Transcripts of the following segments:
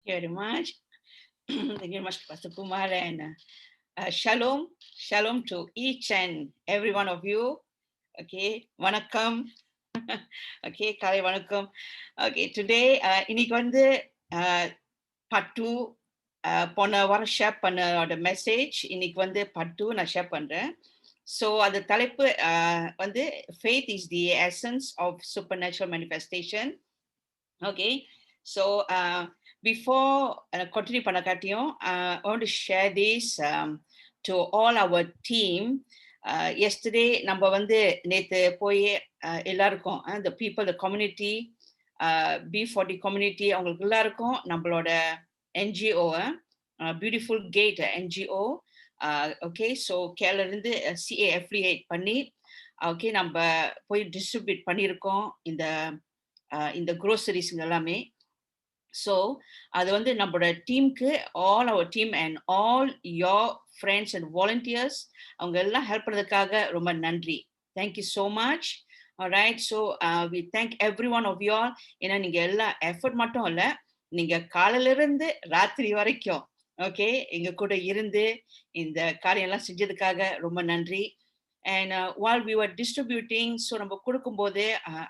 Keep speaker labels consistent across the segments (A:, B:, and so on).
A: you very much. Thank you very much, Pastor Kumar. And shalom, shalom to each and every one of you. Okay, vanakkam. Okay, kale vanakkam. Okay, today, இன்னைக்கு வந்து part 2 போன வாரம் share பண்ண message இன்னைக்கு வந்து part 2 நான் share பண்றேன். So அது தலைப்பு வந்து faith is the essence of supernatural manifestation. Okay, so before continue பண்ண காட்டியும் I want to share this to all our team. Yesterday நம்ம வந்து நேத்து போய் எல்லாருக்கும் the people, the community, B40 community அவங்களுக்கு எல்லாருக்கும் நம்மளோட NGO, Beautiful Gate NGO, okay, so Kerala இருந்து CA affiliate பண்ணி okay நம்ம போய் டிஸ்ட்ரிபியூட் பண்ணியிருக்கோம் இந்த groceries எல்லாமே. ஸோ அது வந்து நம்மளோட டீமுக்கு all our team and all your friends and volunteers அவங்க எல்லாம் ஹெல்ப் பண்ணதுக்காக ரொம்ப நன்றி. Thank you so much. Alright, so we thank every one of you all. ஏன்னா நீங்க எல்லா எஃபர்ட் மட்டும் இல்ல, நீங்க காலையில இருந்து ராத்திரி வரைக்கும் ஓகே எங்க கூட இருந்து இந்த காரியம் எல்லாம் செஞ்சதுக்காக ரொம்ப நன்றி. And while we were distributing, so நம்ம கொடுக்கும்போது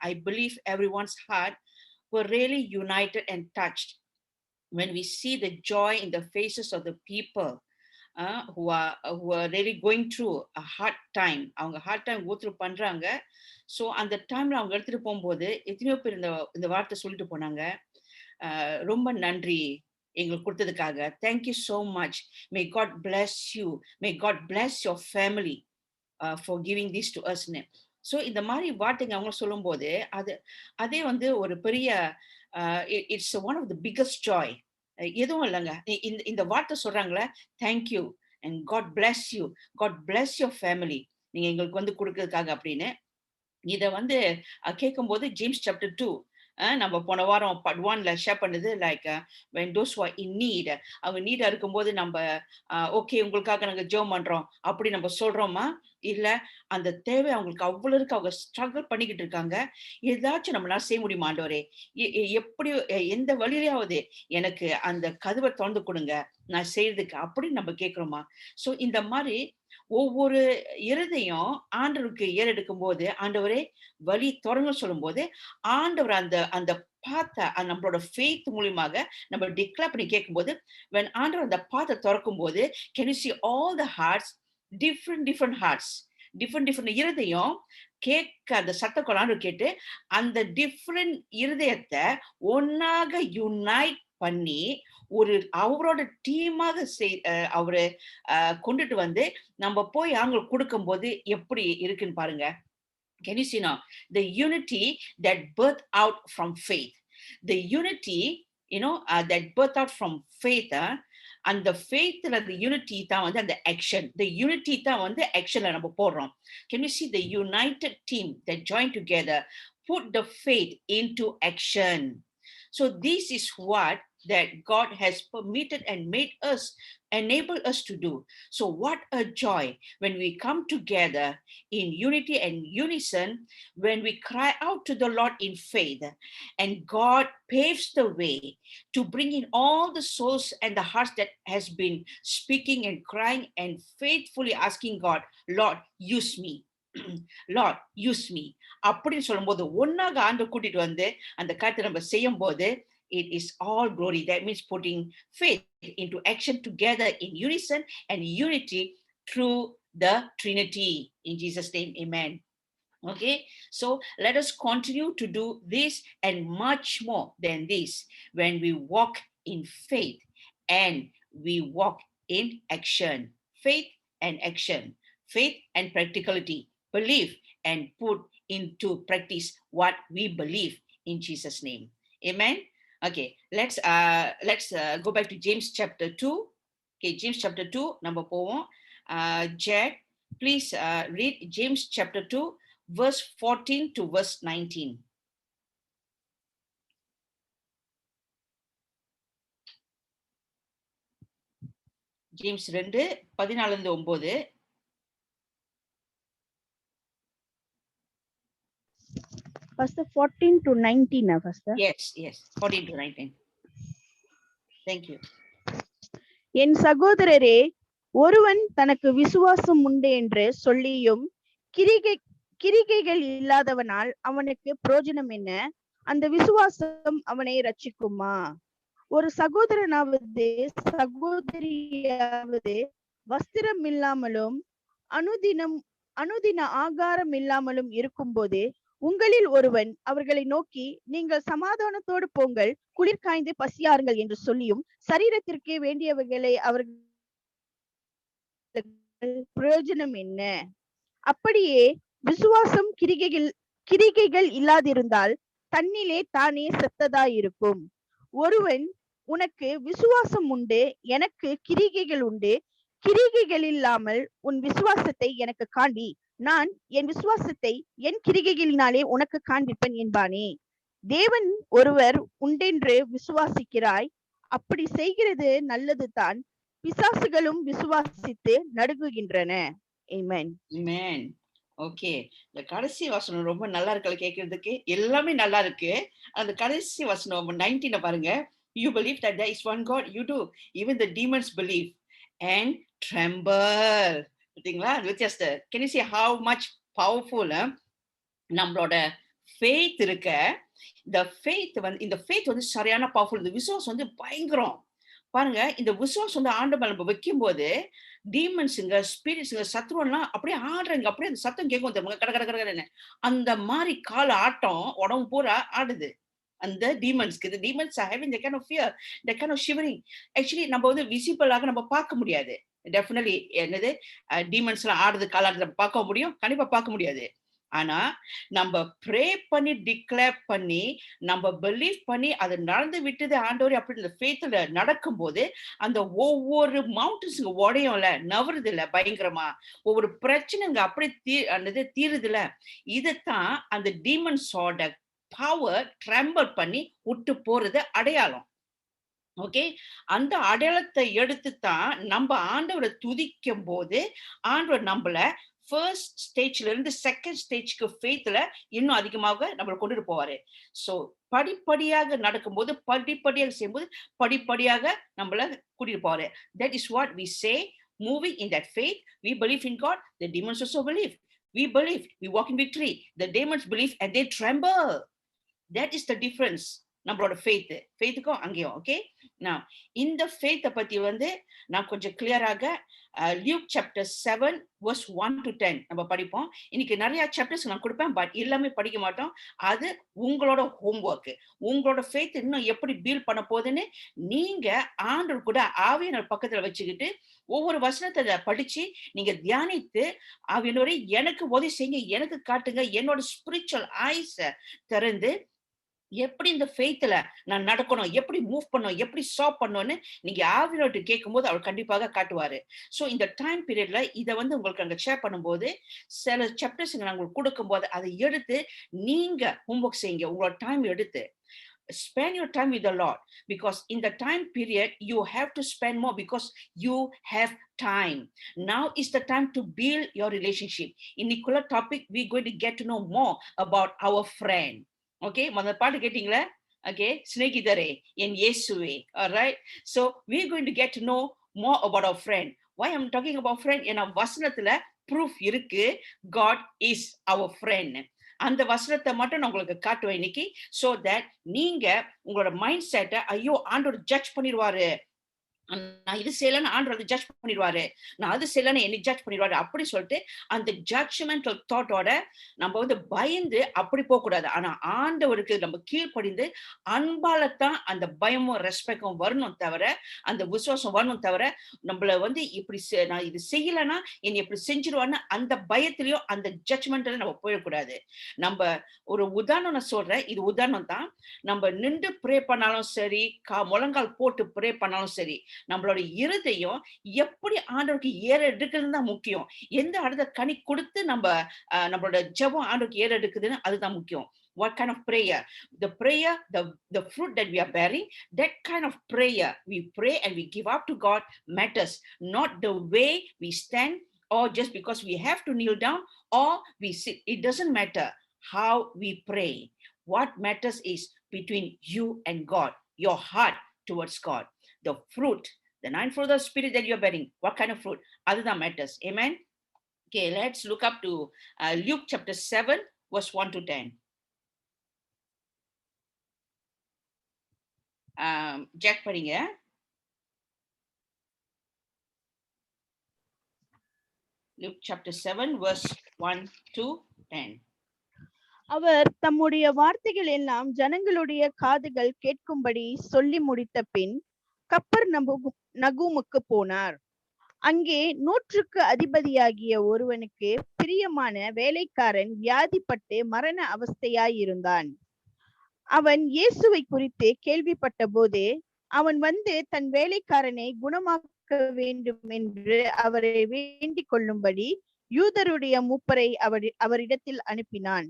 A: I believe everyone's heart were really united and touched when we see the joy in the faces of the people who are really going through a hard time. அவங்க hard time go through பண்றாங்க. So அந்த டைம்ல அவங்க எடுத்துட்டு போகும்போது எத்தனையோ பேர் இந்த வார்த்தை சொல்லிட்டு போனாங்க, ரொம்ப நன்றி எங்களுக்கு கொடுத்ததுக்காக. Thank you so much. May God bless you, may God bless your family for giving this to அஸ்னு. ஸோ இந்த மாதிரி வார்த்தைங்க அவங்க சொல்லும்போது அதே வந்து ஒரு பெரிய it's one of the biggest joy. எதுவும் இல்லைங்க, இந்த வார்த்தை சொல்றாங்களே, thank you and God bless you, God bless your family, நீங்க எங்களுக்கு வந்து கொடுக்கறதுக்காக அப்படின்னு. இதை வந்து கேட்கும்போது ஜேம்ஸ் சாப்டர் 2 நம்ம போன வாரம் part 1ல ஷேர் பண்ணது, like when those who are in need, அவங்க நீடா இருக்கும்போது நம்ம ஓகே உங்களுக்காக நாங்க ஜெபம் பண்றோம் அப்படி நம்ம சொல்றோமா? இல்ல, அந்த தேவை அவங்களுக்கு அவ்வளவு இருக்கு, அவங்க ஸ்ட்ரகிள் பண்ணிக்கிட்டு இருக்காங்க. ஏதாச்சும் நம்மளால செய்ய முடியுமா ஆண்டவரே, எப்படி எந்த வழியிலாவது எனக்கு அந்த கதவை திறந்து கொடுங்க நான் செய்யறதுக்கு அப்படின்னு நம்ம கேட்கிறோமா? ஸோ இந்த மாதிரி ஒவ்வொரு இருதையும் ஆண்டவருக்கு ஏறெடுக்கும் போது, ஆண்டவரே வழி தொடங்க சொல்லும் போது, ஆண்டவர் அந்த பாத்த நம்மளோட ஃபெய்த் மூலியமாக நம்ம டிக்ளேர் பண்ணி கேட்கும்போது, when ஆண்டவர் அந்த பாத்தை திறக்கும் போது, can you see all the hearts, different hearts, different இருதயம் கேட்க அந்த சத்த கொலான்னு கேட்டு அந்த டிஃப்ரெண்ட் இருதயத்தை ஒன்னாக யுனைட் பண்ணி ஒரு அவரோட டீமாக அவரு கொண்டுட்டு வந்து நம்ம போய் அவங்களுக்கு கொடுக்கும்போது எப்படி இருக்குன்னு பாருங்க. Can you see now the unity that birth out from faith, the unity that birth out from faith, அந்த faithல the unity தான் வந்து அந்த action, the unity தான் வந்து actionல நம்ம போடுறோம். Can you see the united team that join together put the faith into action? So this is what that God has permitted and made us, enable us to do. So what a joy when we come together in unity and unison, when we cry out to the Lord in faith, and God paves the way to bring in all the souls and the hearts that has been speaking and crying and faithfully asking God, Lord, use me. Lord, use me. அப்படின்னு சொல்லும்போது ஒன்னாக ஆண்டு கூட்டிட்டு வந்து அந்த காரியத்தை நம்ம செய்யும் போது it is all glory. That means putting faith into action together in unison and unity through the Trinity. In Jesus' name, amen. Okay, so let us continue to do this and much more than this when we walk in faith and we walk in action. Faith and action, faith and practicality, believe and put into practice what we believe in Jesus' name. Amen. Okay, let's go back to James chapter 2. Okay, James chapter 2 number 4. Jack, please read James chapter 2 verse 14 to verse 19. James 2 14 9.
B: Pastor, 14 to 19, Pastor.
A: Yes, 14 to 19. Thank you.
B: என் சகோதரரே, ஒருவன் தனக்கு விசுவாசம் உண்டு என்று சொல்லியும் கிரிகைகள் இல்லாதவனால் அவனுக்கு பிரயோஜனம் என்ன? அந்த விசுவாசம் அவனை ரட்சிக்குமா? ஒரு சகோதரனாவது சகோதரியாவது வஸ்திரம் இல்லாமலும் அனுதின ஆகாரம் இல்லாமலும் இருக்கும்போது உங்களில் ஒருவன் அவர்களை நோக்கி, நீங்கள் சமாதானத்தோடு போங்கள், குளிர் காய்ந்து பசியாருங்கள் என்று சொல்லியும் சரீரத்திற்கு வேண்டியவைகளை அவர்கள் பிரயோஜனம் என்ன? அப்படியே விசுவாசம் கிரிகைகள் இல்லாதிருந்தால் தன்னிலே தானே செத்ததாயிருக்கும். ஒருவன், உனக்கு விசுவாசம் உண்டு, எனக்கு கிரிகைகள் உண்டு, கிரிகைகள் இல்லாமல் உன் விசுவாசத்தை எனக்கு காண்பி, நான் என் விசுவாசத்தை என் கிரிகைகளினாலே உனக்கு காண்பிப்பேன் என்பானே. தேவன் ஒருவர் உண்டென்று விசுவாசிக்கிறாய், அப்படி செய்கிறது நல்லது தான். பிசாசுகளும் விசுவாசித்து நடுங்குகின்றன. ஆமென்.
A: Amen. ஓகே, இந்த கடைசி வசனம் ரொம்ப நல்லா இருக்கல கேட்கறதுக்கு. எல்லாமே நல்லா இருக்கு. அந்த கடைசி வசனம் 19 பாருங்க. You believe that there is one God, you do. Even the demons believe and tremble. பார்த்தீங்களா வித்தியாசத்தை? Can you see how much powerful நம்மளோட faith இருக்க? இந்த faith வந்து சரியான பவர்ஃபுல். இந்த விசுவாசம் வந்து பயங்கரம். பாருங்க, இந்த விசுவாசம் வந்து ஆண்டவர் நம்ம வைக்கும் போது டீமன்ஸுங்க, ஸ்பிரிட்ஸுங்க, சத்ருவெல்லாம் அப்படியே ஆடுறங்க. அப்படியே அந்த சத்தம் கேட்கும் தெரியுமா? கட கட கடன்னு அந்த மாதிரி கால் ஆட்டம் உடம்பு பூரா ஆடுது. அந்த டீமன்ஸ்க்கு the demons are having the kind of fear, the kind of shivering. Actually நம்ம வந்து விசிபிளாக நம்ம பார்க்க முடியாது. டெஃபினெட்லி என்னது டீமன்ஸ் எல்லாம் ஆடுது, காலாடுறது நம்ம பார்க்க முடியும்? கண்டிப்பா பார்க்க முடியாது. ஆனா நம்ம ப்ரே பண்ணி டிக்ளேர் பண்ணி நம்ம பிலீவ் பண்ணி அது நடந்து விட்டது ஆண்டவரே அப்படி இந்த ஃபேத்ல நடக்கும்போது அந்த ஒவ்வொரு மவுண்டன்ஸுங்க உடையும்ல, நவருது இல்ல பயங்கரமா, ஒவ்வொரு பிரச்சனைங்க அப்படியே தீருது இல்ல. இதுதான் அந்த டீமன்ஸோட பவர் ட்ரெம்பல் பண்ணி விட்டு போறது அடையாளம். ஓகே, அந்த அடையாளத்தை எடுத்து தான் நம்ம ஆண்டவரை துதிக்கும் போது ஆண்டவர் நம்மள ஃபர்ஸ்ட் ஸ்டேஜ்ல இருந்து செகண்ட் ஸ்டேஜ்க்கு ஃபெய்த்ல இன்னும் அதிகமாக நம்மளை கொண்டுட்டு போவாரு. ஸோ படிப்படியாக நடக்கும்போது, படிப்படியாக செய்யும்போது, படிப்படியாக நம்மள கூட்டிட்டு போவாரு. That is what we say, moving in that faith. We believe in God, the demons also believe. We believe, we walk in victory. The demons believe and they tremble. That is the difference. நம்மளோட ஃபெய்த்துக்கும் அங்கேயும். Okay, நான் இந்த ஃபெய்த்தை பத்தி வந்து நான் கொஞ்சம் கிளியராக Luke chapter 7 verse 1 to 10 நம்ம படிப்போம். இன்னைக்கு நிறைய சாப்டர்ஸ் நான் கொடுப்பேன், பட் எல்லாமே படிக்க மாட்டோம். அது உங்களோட ஹோம்ஒர்க். உங்களோட ஃபெய்த் இன்னும் எப்படி பில்ட் பண்ண போகுதுன்னு நீங்க ஆண்டவர் கூட ஆவியானவர் பக்கத்துல வச்சுக்கிட்டு ஒவ்வொரு வசனத்தை படிச்சு நீங்க தியானித்து, ஆவியானவரே எனக்கு உதவி செய்யுங்க, எனக்கு காட்டுங்க, என்னோட ஸ்பிரிச்சுவல் ஐஸை திறந்து எப்படி இந்த ஃபெய்த்ல நான் நடக்கணும், எப்படி மூவ் பண்ணணும், எப்படி சாப் பண்ணணும்னு நீங்க ஆவியானவர்ட்ட கேட்கும்போது அவர் கண்டிப்பாக காட்டுவாரு. ஸோ இந்த டைம் பீரியட்ல இதை வந்து உங்களுக்கு அங்க ஷேர் பண்ணும்போது சில சாப்டர்ஸ் நான் உங்களுக்கு கொடுக்கும்போது அதை எடுத்து நீங்க ஹோம்ஒர்க் செய்யுங்க. உங்களோட டைம் எடுத்து spend your time with the Lord, because in the time period you have to spend more because you have time. Now is the time to build your relationship. In Nicola topic we're going to get to know more about our friend. Okay, முதல்ல பாட்டு கேட்டீங்களா? Okay, சிநேகிதரே என் இயேசுவே. All right, so we're going to get to know more about our friend. Why I'm talking about friend? ஏன்னா வசனத்துல proof இருக்கு, God is our friend. அந்த வசனத்தை மட்டும் நான் உங்களுக்கு காட்டுவேன் இன்னைக்கு. so that நீங்க உங்களோட மைண்ட் செட்டை, ஐயோ ஆண்டவர் ஜட்ஜ் பண்ணிடுவாரு, நான் இது செய்யலன்னு ஆண்டவர் ஜட்ஜ் பண்ணிடுவாரு, நான் அது செய்யலன்னு என்னை ஜட்ஜ் பண்ணிடுவாரு அப்படி சொல்லிட்டு அந்த ஜட்ஜ்மெண்டல் தாட்டோட நம்ம வந்து பயந்து அப்படி போகக்கூடாது. ஆனா ஆண்டவருக்கு நம்ம கீழ்ப்படிந்து அன்பாலத்தான் அந்த பயமும் ரெஸ்பெக்டும் வரணும் தவிர, அந்த விசுவாசம் வரணும் தவிர, நம்மள வந்து இப்படி நான் இது செய்யலைன்னா என்னை இப்படி செஞ்சிருவான்னு அந்த பயத்திலையும் அந்த ஜட்ஜ்மெண்ட்ல நம்ம போயிடக்கூடாது. நம்ம ஒரு உதாரணம் நான் சொல்றேன், இது உதாரணம் தான். நம்ம நின்று ப்ரே பண்ணாலும் சரி, முழங்கால் போட்டு ப்ரே பண்ணாலும் சரி, நம்மளோட இருதயம் எப்படி ஆண்டவருக்கு ஏற எடுக்குதுன்னு தான் முக்கியம். எந்த இடத்த கனி கொடுத்து நம்மளோட ஜெபம் ஆண்டவருக்கு ஏற எடுக்குதுன்னு அதுதான் முக்கியம். What kind of prayer? The prayer, the fruit that we are bearing, that kind of prayer we pray and we give up to God matters, not the way we stand or just because we have to kneel down or we sit. It doesn't matter how we pray. What matters is between you and God, your heart towards God. the fruit, the 9 fruit of the spirit that you're bearing, what kind of fruit, அதுதான் matters. Amen. Okay, let's look up to Luke chapter 7 verse 1 to 10. Jack படிங்க. Luke chapter 7 verse 1 to 10.
B: அவர் தம்முடைய வார்த்தைகள் எல்லாம் ஜனங்களுடைய காதுகள் கேட்கும்படி சொல்லி முடித்த பின் கப்பர் நகூமுக்கு போனார். அங்கே 100க்கு அதிபதியாகிய ஒருவனுக்கு பிரியமான வேலைக்காரன் வியாதிப்பட்டு மரண அவஸ்தையாயிருந்தான். அவன் இயேசுவை குறித்து கேள்விப்பட்ட போது அவன் வந்து தன் வேலைக்காரனை குணமாக்க வேண்டும் என்று அவரை வேண்டிக் கொள்ளும்படி யூதருடைய மூப்பரை அவரிடத்தில் அனுப்பினான்.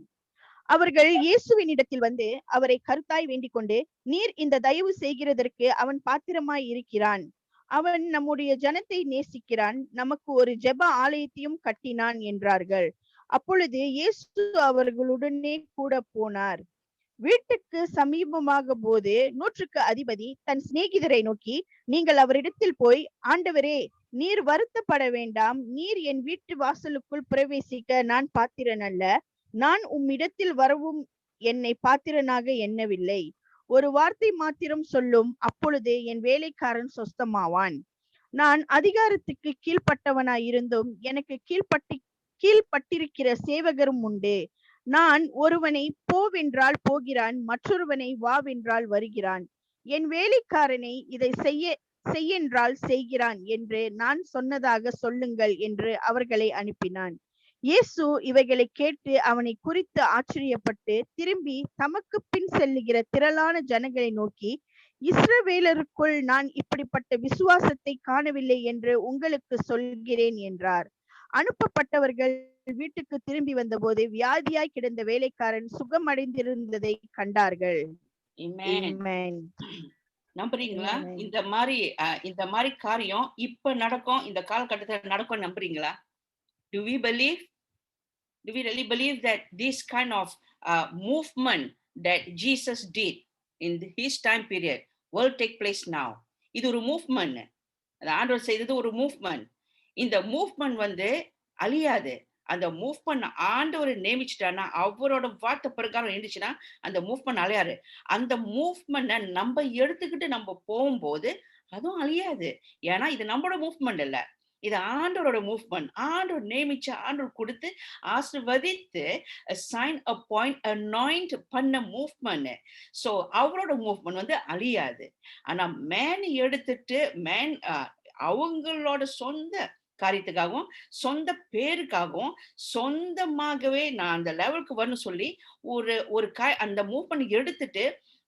B: அவர்கள் இயேசுவின் இடத்தில் வந்து அவரை கருத்தாய் வேண்டிக் கொண்டு, நீர் இந்த தயவு செய்கிறதற்கு அவன் பாத்திரமாய் இருக்கிறான். அவன் நம்முடைய ஜனத்தை நேசிக்கிறான், நமக்கு ஒரு ஜெப ஆலயத்தையும் கட்டினான் என்றார்கள். அப்பொழுது இயேசு அவர்களுடனே கூட போனார். வீட்டுக்கு சமீபமாக போது 100க்கு அதிபதி தன் சிநேகிதரை நோக்கி, நீங்கள் அவரிடத்தில் போய், ஆண்டவரே, நீர் வருத்தப்பட வேண்டாம், நீர் என் வீட்டு வாசலுக்குள் பிரவேசிக்க நான் பாத்திரன் அல்ல, நான் உம்மிடத்தில் வரவும் என்னை பாத்திரனாக எண்ணவில்லை, ஒரு வார்த்தை மாத்திரம் சொல்லும், அப்பொழுது என் வேலைக்காரன் சொஸ்தமாவான். நான் அதிகாரத்துக்கு கீழ்ப்பட்டவனாய் இருந்தும் எனக்கு கீழ்ப்பட்டிருக்கிற சேவகரும் உண்டு. நான் ஒருவனை போவென்றால் போகிறான், மற்றொருவனை வாவென்றால் வருகிறான், என் வேலைக்காரனை இதை செய்யென்றால் செய்கிறான் என்று நான் சொன்னதாக சொல்லுங்கள் என்று அவர்களை அனுப்பினான். இயேசு இவைகளை கேட்டு அவனை குறித்து ஆச்சரியப்பட்டு திரும்பி தமக்கு பின் செல்லுகிற திரளான ஜனங்களை நோக்கி, இஸ்ரவேலருக்குள் நான் இப்படிப்பட்ட விசுவாசத்தை காணவில்லை என்று உங்களுக்கு சொல்கிறேன் என்றார். அனுப்பப்பட்டவர்கள் வீட்டுக்கு திரும்பி வந்தபோது வியாதியாய் கிடந்த வேலைக்காரன் சுகமடைந்திருந்ததை கண்டார்கள்.
A: நம்புறீங்களா? இந்த மாதிரி காரியம் இப்ப நடக்கும், இந்த காலகட்டத்தில் நடக்கும் நம்புறீங்களா? Do we really believe that this kind of movement that Jesus did in his time period will take place now? இது ஒரு மூவ்மெண்ட், ஆண்டவர் செய்தது ஒரு மூவ்மெண்ட். இந்த மூவ்மெண்ட் வந்து அழியாது. அந்த மூவ்மெண்ட் ஆண்டவர் நியமிச்சுட்டானா, அவரோட வார்த்தை பிரகாரம் இருந்துச்சுன்னா அந்த மூவ்மெண்ட் அழியாது. அந்த மூவ்மெண்ட்டை நம்ம எடுத்துக்கிட்டு நம்ம போகும்போது அதுவும் அழியாது. ஏன்னா இது நம்மளோட மூவ்மெண்ட் இல்ல, இது ஆண்டவரோட மூவ்மெண்ட். ஆண்டவர் நியமிச்ச, ஆண்டவர் கொடுத்து ஆசீர்வதித்து சைன் அப்பாயிண்ட் அனாயிண்ட் பண்ண மூவ்மெண்ட். ஸோ அவரோட மூவ்மெண்ட் வந்து அழியாது. ஆனா மேன் எடுத்துட்டு அவங்களோட சொந்த காரியத்துக்காகவும் சொந்த பேருக்காகவும் சொந்தமாகவே நான் அந்த லெவலுக்கு வரணும்னு சொல்லி அந்த மூவ்மெண்ட் எடுத்துட்டு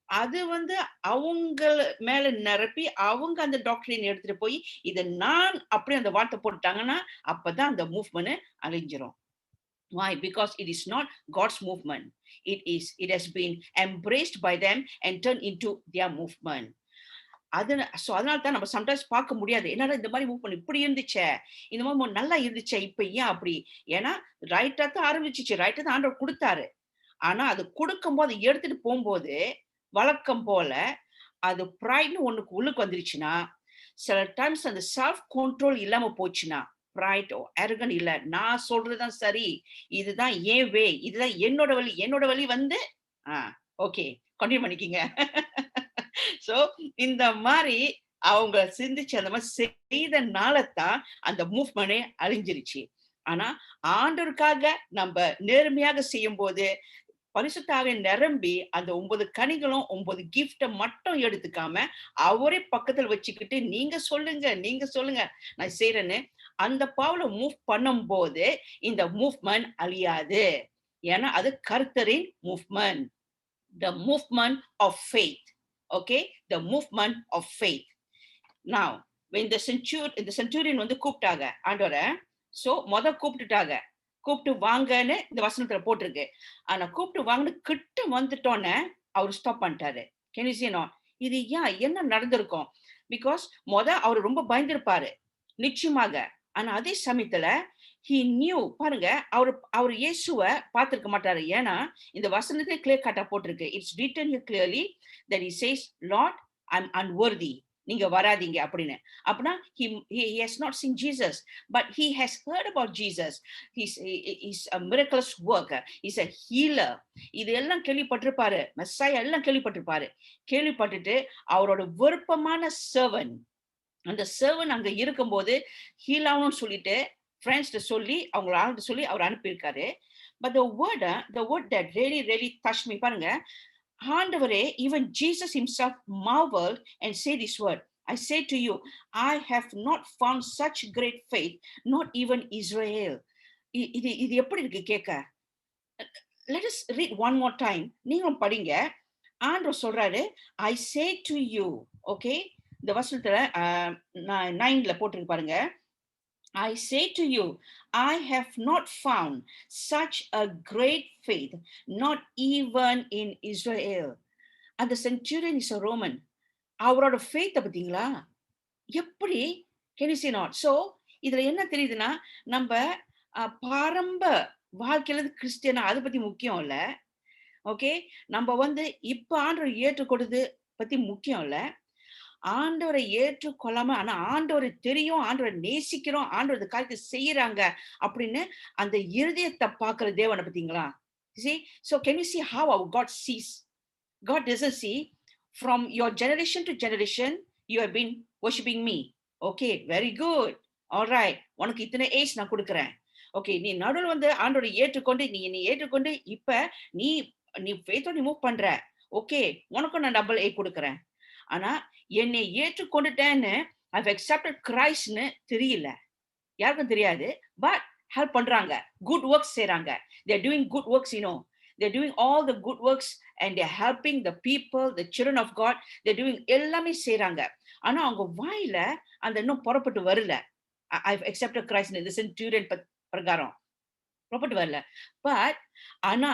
A: அது வந்து அவங்க மேல நிரப்பி அவங்க அந்த டாக்டரின் எடுத்துட்டு போய் இதை நான் அப்படி அந்த வார்த்தை போட்டுட்டாங்கன்னா அப்பதான் அந்த movement அழிஞ்சிரும். Why? Because it is not God's movement. It has been embraced by them and turned into their movement. அதனால தான் நம்ம சம்டைம்ஸ் பார்க்க முடியாது, என்னடா இந்த மாதிரி மூவ் பண்ணி இப்படி இருந்துச்சே, இந்த மாதிரி நல்லா இருந்துச்சே, இப்ப ஏன் அப்படி? ஏன்னா ரைட்டா தான் ஆரம்பிச்சிச்சு, ரைட்டா தான் ஆண்டவர் கொடுத்தாரு. ஆனா அது கொடுக்கும் போது எடுத்துட்டு போகும்போது வழக்கம் போல அது ப்ரைட்னு ஒண்ணுக்கு உள்ளுக்கு வந்துருச்சுன்னா, சில டைம்ஸ் அந்த செல்ஃப் கண்ட்ரோல் இல்லாம போச்சுன்னா, ப்ரைட் அரகன் இல்ல, நான் சொல்றதுதான் சரி, இதுதான் ஏன் வே, இதுதான் என்னோட வழி வந்து ஓகே கண்டினியூ பண்ணிக்கிங்க. சோ இந்த மாதிரி அவங்க சிந்திச்சு அந்த மாதிரி செய்தனால தான் அந்த மூவ்மெண்டே அழிஞ்சிருச்சு. ஆனா ஆண்டவருக்காக நம்ம நேர்மையாக செய்யும் போது பரிசுத்தாவே நிரம்பி அந்த 9 கனிகளும் 9 கிஃப்ட மட்டும் எடுத்துக்காம அவரே பக்கத்துல வச்சுக்கிட்டு நீங்க சொல்லுங்க நான் செய்யறேன்னு அந்த பாவல மூவ் பண்ணும் போது இந்த மூவ்மெண்ட் அழியாது. ஏன்னா அது கர்த்தரின் movement, the movement of faith. Okay, the movement of faith. Now when the centurion வந்து கூப்பிட்டாங்க ஆண்டவரை, சோ கூப்பிட்டு வாங்கன்னு இந்த வசனத்துல போட்டிருக்கு. ஆனா கூப்பிட்டு வாங்கன்னு கிட்ட வந்துட்டோன்னு அவர் ஸ்டாப் பண்ணிட்டாரு. Can you see not? இது என்ன நடந்திருக்கும்? பிகாஸ் அவர் ரொம்ப பயந்திருப்பாரு நிச்சயமாக. ஆனா அதே சமயத்துல he knew, பாருங்க, அவர் இயேசுவை பார்த்திருக்க மாட்டாரு. ஏன்னா இந்த வசனத்திலே கிளியர் கட்டா போட்டிருக்கு. It's written here clearly that he says, Lord, I'm unworthy. நீங்க வராதீங்க அப்படின்னு. அப்படின்னா he has not seen Jesus, but he has heard about Jesus. He's a miraculous worker. He's a healer. இதெல்லாம் கேள்விப்பட்டிருப்பாரு. மெஸ்ஸாயா எல்லாம் கேள்விப்பட்டிருப்பாரு. கேள்விப்பட்டுட்டு அவரோட விருப்பமான சர்வன், அந்த சர்வன் அங்க இருக்கும்போது ஹீல் ஆகணும்னு சொல்லிட்டு ஃப்ரெண்ட்ஸ்ட சொல்லி அவங்கள ஆள்கிட்ட சொல்லி அவர் அனுப்பியிருக்காரு. But the word that really touched me பாருங்க. ஆண்டவரே, even Jesus himself marveled and said this word. I say to you, I have not found such great faith, not even Israel. இது எப்படி இருக்கு கேட்க? Let us read one more time. நீங்களும் படிங்க. ஆண்டவர் சொல்றாரு, I say to you, okay? இந்த வசனத்துல 9ல போட்டிருக்கு பாருங்க. I say to you, I have not found such a great faith, not even in Israel. And the centurion is a Roman. அவரோட faith பார்த்தீங்களா? எப்படி? Can you see not? So, இதுல என்ன தெரியுதுன்னா, நம்ம பாரம்ப வாழ்க்கையில கிறிஸ்டியனா அதை பத்தி முக்கியம் இல்ல. ஓகே, நம்ம இப்ப ஆண்டவர் ஏற்றுக்கொண்டது பத்தி முக்கியம் இல்ல. ஆண்டவரை ஏற்றுக்கொள்ளாம, ஆனா ஆண்டவரை தெரியும், ஆண்டவரை நேசிக்கிறோம், ஆண்டவர் காரியத்தை செய்யறாங்க அப்படின்னு அந்த இருதயத்தை பார்க்கிற தேவனை பார்த்தீங்களா? See, so can you see how our God sees? God doesn't see from your generation to generation you have been worshiping me. Okay, very good. All right, உனக்கு இத்தனை ஏஜ் நான் கொடுக்கிறேன். ஓகே, நீ நடுவில் ஆண்டோட ஏற்றுக்கொண்டு நீ ஏற்றுக்கொண்டு இப்ப நீ ஃபெய்த்தோட மூவ் பண்ற. ஓகே, உனக்கும் நான் டபுள் ஏ கொடுக்கிறேன். ஆனா என்னை ஏற்றுக்கொண்டுட்டேன்னு I've accepted Christனு தெரியல, யாருக்கும் தெரியாது. பட் ஹெல்ப் பண்றாங்க, குட் ஒர்க்ஸ் செய்றாங்க. They're doing good works, you know. They're doing all the good works and they're helping the people, the children of God. They're doing எல்லாமே செய்றாங்க. ஆனா அவங்க வாயில அந்த இன்னும் புறப்பட்டு வரல. I've accepted Christ in the centurion பிரகாரம் புறப்பட்டு வரல. பட் ஆனா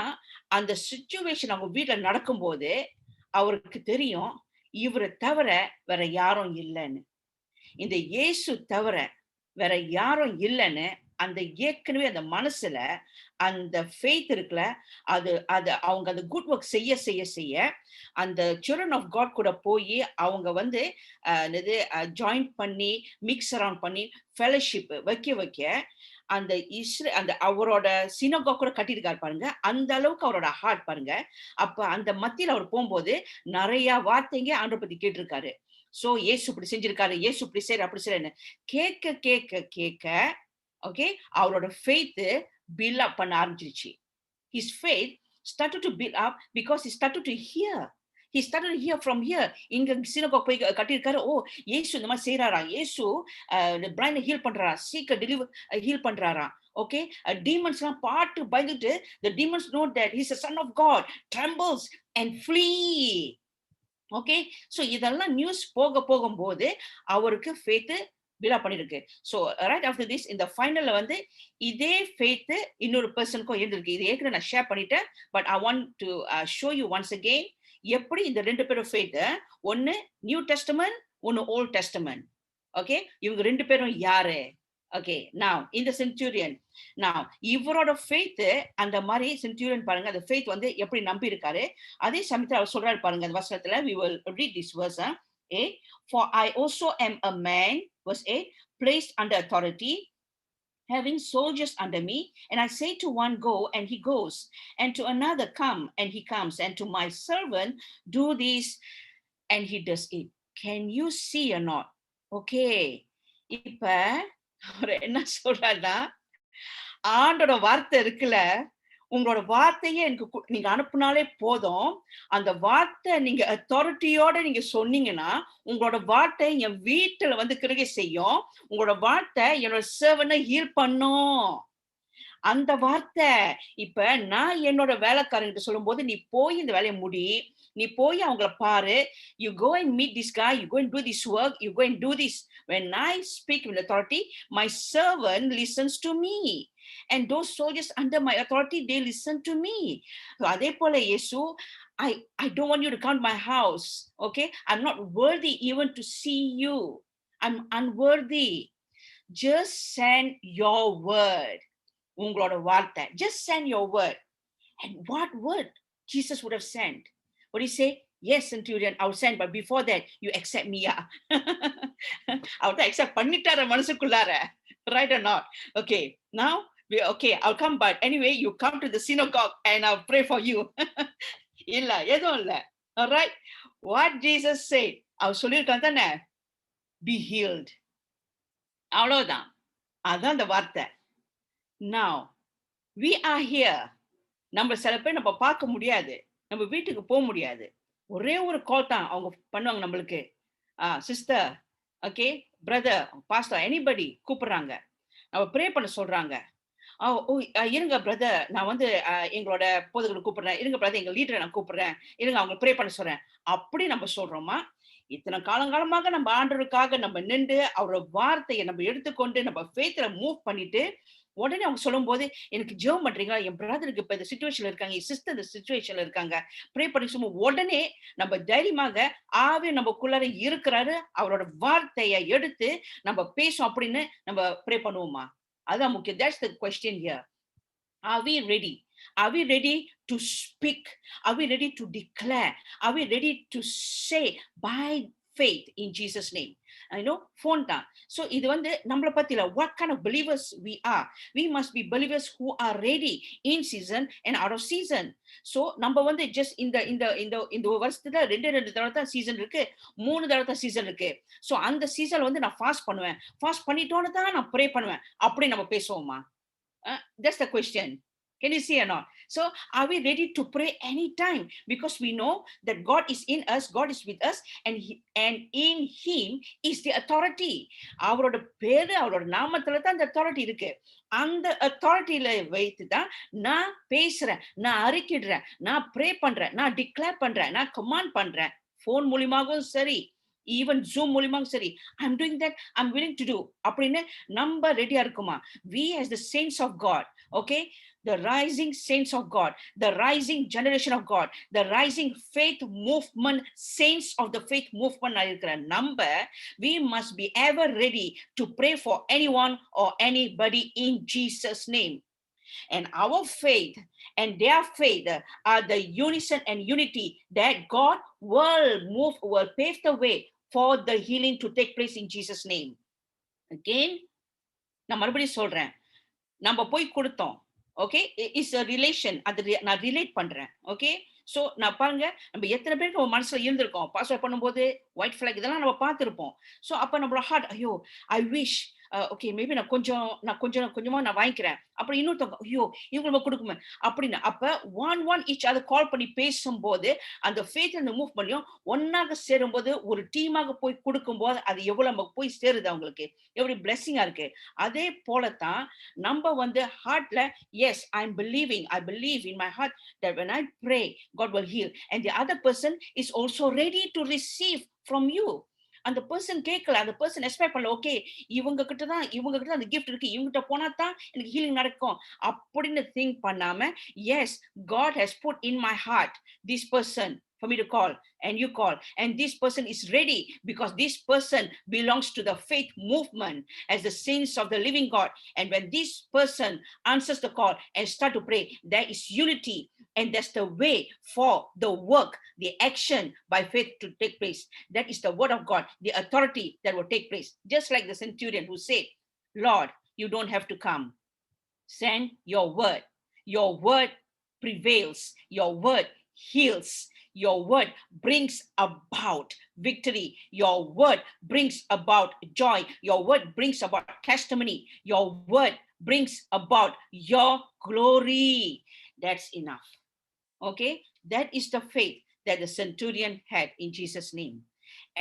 A: அந்த சிச்சுவேஷன் அவங்க வீட்டுல நடக்கும்போது அவருக்கு தெரியும், இவரை தவிர வேற யாரும் இல்லைன்னு. இந்த இயேசு தவிர வேற யாரும் இல்லைன்னு அந்த ஏற்கனவே அந்த மனசுல அந்த ஃபெய்த் இருக்குல்ல, அது அவங்க அந்த குட் ஒர்க் செய்ய அந்த children of God கூட போய் அவங்க ஜாயின் பண்ணி மிக்ஸ் அரவுண்ட் பண்ணி ஃபெலோஷிப் வைக்க அந்த அந்த அவரோட சினகோக் கூட கட்டியிருக்காரு பாருங்க. அந்த அளவுக்கு அவரோட ஹார்ட் பாருங்க. அப்ப அந்த மத்தியில அவர் போகும்போது நிறைய வார்த்தைங்க ஆண்டவரை பத்தி கேட்டிருக்காரு. சோ இயேசு இப்படி செஞ்சிருக்காரு, இயேசு இப்படி செய்யற அப்படி செய்யறன்னு கேட்க ஓகே, அவரோட ஃபெய்த் பில்ட் அப் பண்ண ஆரம்பிச்சிருச்சு. His faith started to build up because he started to hear. He started to hear from here. இங்க சினகோக் போய் கட்டியிருக்காரு. ஓ, இயேசு இந்த மாதிரி செய்யறாரா, இயேசு பிரைண்ட் ஹீல் பண்றாரா, சீக்க டெலிவர் ஹீல் பண்றாரா. ஓகே, டீமன்ஸ் எல்லாம் பாட்டு பயந்துட்டு the demons know that he's a son of God, trembles and flee. Okay, so இதெல்லாம் நியூஸ் போகும்போது அவருக்கு ஃபெய்த் பில்ட் பண்ணிருக்கு. சோ ரைட் ஆஃப்டர் திஸ் இந்த ஃபைனல்ல இதே ஃபெய்த் இன்னொரு பர்சனுக்கும் இருந்திருக்கு. இது ஏற்கனவே நான் ஷேர் பண்ணிட்டேன். But I want to show you once again எப்படி இந்த ரெண்டு பேரும் ஃபெய்த், ஒன்னு நியூ டெஸ்டமென்ட், ஒன்னு ஓல்ட் டெஸ்டமென்ட். ஓகே, இவங்க ரெண்டு பேரும் யாரு? ஓகே, now இந்த சென்ச்சுரியன், now இவரோட ஃபெய்த் அந்த மாதிரி சென்ச்சுரியன் பாருங்க, அந்த ஃபெய்த் எப்படி நம்பி இருக்காரு. அதே சமயத்துல அவர் சொல்றாரு பாருங்க அந்த வசனத்துல, we will read this verse. For I also am a man, verse 8, placed under authority, having soldiers under me, and I say to one, go, and he goes, and to another, come, and he comes, and to my servant, do this, and he does it. Can you see or not? Okay, இப்ப அவர் என்ன சொல்றாருன்னா, ஆண்டோட வார்த்தை இருக்குல்ல, உங்களோட வார்த்தையே எனக்கு நீங்க அனுப்புனாலே போதும். அந்த வார்த்தை நீங்க அத்தாரிட்டியோட நீங்க சொன்னீங்கன்னா, உங்களோட வார்த்தை என் வீட்டுல கிரிகை செய்யும். உங்களோட வார்த்தை என்னோட சர்வனை ஹீல் பண்ணும். அந்த வார்த்தை இப்ப நான் என்னோட வேலைக்காரங்கிட்ட சொல்லும்போது, நீ போய் இந்த வேலையை முடி, நீ போய் அவங்கள பாரு, you go and meet this guy, you go and do this work, you go and do this. When I speak with authority, my servant listens to me, and those soldiers under my authority, they listen to me. So அதே போல இயேசு, I don't want you to come to my house. Okay, I'm not worthy even to see you. I'm unworthy. Just send your word. உங்களோட வார்த்தை, just send your word. And what word Jesus would have sent? What do you say? Yes, centurion, I will send, but before that, you accept me. Yeah. அவர் தான் accept பண்ணிட்டாரு மனசுக்குள்ளார. Right or not? Okay, now, okay, I'll come, but anyway, you come to the synagogue and I'll pray for you. இல்ல, எதுவும் இல்ல. All right? What Jesus said, அவர் சொல்லியிருக்கான் தானே, be healed. அவ்வளவுதான். அதான் அந்த வார்த்தை. Now, we are here. நம்ம சில பேர் நம்ம பார்க்க முடியாது, நம்ம வீட்டுக்கு போக முடியாது. ஒரே ஒரு கால் தான் அவங்க பண்ணுவாங்க நம்மளுக்கு. Sister, okay, brother, pastor, anybody கூப்பிடுறாங்க, நம்ம ப்ரே பண்ண சொல்றாங்க. இருங்க பிரதர், நான் வந்து எங்களோட போதகரை கூப்பிடுறேன், இருங்க பிரதர், எங்க லீடரை நான் கூப்பிடுறேன், இருங்க அவங்க ப்ரே பண்ண சொல்றேன். அப்படி நம்ம சொல்றோமா? இத்தனை காலங்காலமாக நம்ம ஆண்டவருக்காக நம்ம நின்று அவரோட வார்த்தையை நம்ம எடுத்துக்கொண்டு நம்ம ஃபேத்ல மூவ் பண்ணிட்டு உடனே அவங்க சொல்லும் போது, எனக்கு ஜெபம் பண்றீங்களா, என் பிரதருக்கு இப்ப இந்த சிச்சுவேஷன்ல இருக்காங்க, என் சிஸ்டர் இந்த சிச்சுவேஷன்ல இருக்காங்க, ப்ரே பண்ணி சும்மா உடனே நம்ம தைரியமாக ஆவி நமக்குள்ளார இருக்கிறாரு, அவரோட வார்த்தையை எடுத்து நம்ம பேசும் அப்படின்னு நம்ம ப்ரே பண்ணுவோமா? அதான் முக்கியம். That's the question here. Are we ready? Are we ready to speak? Are we ready to declare? Are we ready to say by faith in Jesus' name? I know, phone தான். So இது வந்து நம்மளை பத்தில what kind of believers we are. We must be believers who are ready in season and out of season. So நம்ம வந்து just இந்த வருஷத்துல ரெண்டு தடவை தான் சீசன் இருக்கு, 3 தடவை தான் சீசன் இருக்கு. So அந்த சீசன்ல வந்து நான் ஃபாஸ்ட் பண்ணுவேன், ஃபாஸ்ட் பண்ணிட்டோன்னு தான் நான் ப்ரே பண்ணுவேன், அப்படி நம்ம பேசுவோமா? That's the question. Can you see or not? So are we ready to pray anytime? Because we know that God is in us, God is with us, and in Him is the authority. அவரோட பேரு, அவரோட நாமத்துல தான் அந்த authority இருக்கு. அந்த authorityல வைத்து தான் நான் பேசுறேன், நான் அறிக்கிடுறேன், நான் ப்ரே பண்றேன், நான் டிக்ளேர் பண்றேன், நான் கமாண்ட் பண்றேன். போன் மூலியமாகவும் சரி, ஈவன் ஜூம் மூலியமாகவும் சரி, I'm doing that, I'm willing to do அப்படின்னு நம்ம ரெடியா இருக்குமா? We as the saints of God, okay, the rising saints of God, the rising generation of God, the rising faith movement, saints of the faith movement இருக்கிற நம்ம, we must be ever ready to pray for anyone or anybody in Jesus' name. And our faith and their faith are the unison and unity that God will pave the way for the healing to take place in Jesus' name. Again, நான் மறுபடியும் சொல்றேன், நம்ம போய் கொடுத்தோம், okay, it's a relation, அது நான் relate பண்றேன், okay. So நான் பாருங்க, நம்ம எத்தனை பேருக்கு நம்ம மனசுல இருந்திருக்கோம், பாஸ்வேர்ட் பண்ணும்போது ஒயிட் ஃபிளாக் இதெல்லாம் நம்ம பார்த்திருப்போம். சோ அப்ப நம்மளோட ஹார்ட், ஐயோ ஐ விஷ், ஓகே, மேபி நான் கொஞ்சமா நான் வாங்கிக்கிறேன், அப்புறம் இன்னொருத்தவங்க, ஐயோ இவங்க நம்ம கொடுக்குமே அப்படின்னு. அப்ப ஒன் ஈச் அதை கால் பண்ணி பேசும்போது அந்த ஃபேத் அந்த மூவ் பண்ணியும் ஒன்னாக சேரும்போது ஒரு டீமாக போய் கொடுக்கும்போது அது எவ்வளவு நமக்கு போய் சேருது, அவங்களுக்கு எவ்வளவு பிளெஸிங்கா இருக்கு. அதே போலதான் நம்ம வந்து ஹார்ட்ல, yes I believe in my heart that when I pray God will heal, and the other person is also ready to receive from you. அந்த பர்சன் கேட்கல, அந்த பர்சன் எக்ஸ்பெக்ட் பண்ணல, ஓகே இவங்க கிட்ட தான் அந்த கிஃப்ட் இருக்கு, இவங்கிட்ட போனா தான் எனக்கு ஹீலிங் நடக்கும் அப்படின்னு திங்க் பண்ணாம, S God has put in my heart this person for me to call, and you call, and this person is ready because this person belongs to the faith movement as the saints of the living God. And when this person answers the call and start to pray, there is unity, and that's the way for the work, the action by faith to take place. That is the word of God, the authority that will take place. Just like the centurion who said, Lord, you don't have to come, send your word prevails, your word heals, your word brings about victory, your word brings about joy, your word brings about testimony, your word brings about your glory. That's enough. Okay, that is the faith that the centurion had in Jesus' name.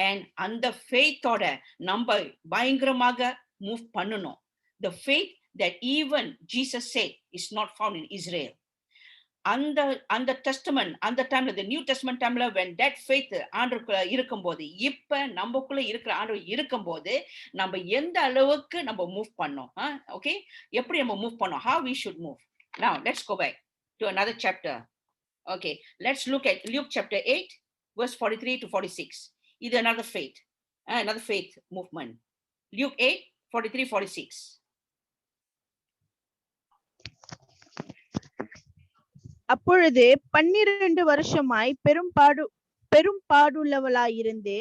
A: And அந்த faith-ஓட நம்ம பயங்கரமாக move பண்ணணும். The faith that even Jesus said is not found in Israel. அந்த testament, அந்த டைம்ல, the new testament டைம்ல, when that faith ஆண்டவருக்குள்ள இருக்கும்போது, இப்ப நமக்குள்ள இருக்கிற ஆண்டவர் இருக்கும்போது நம்ம எந்த அளவுக்கு நம்ம மூவ் பண்ணோம், ஓகே, எப்படி நம்ம மூவ் பண்ணோம், how we should move. Now let's go back to another chapter. Okay, let's look at Luke chapter 8 verse 43 to 46. This is another faith movement. Luke 8 43 46.
B: அப்பொழுது 12 வருஷமாய் பெரும் பாடுள்ளவளாயிருந்து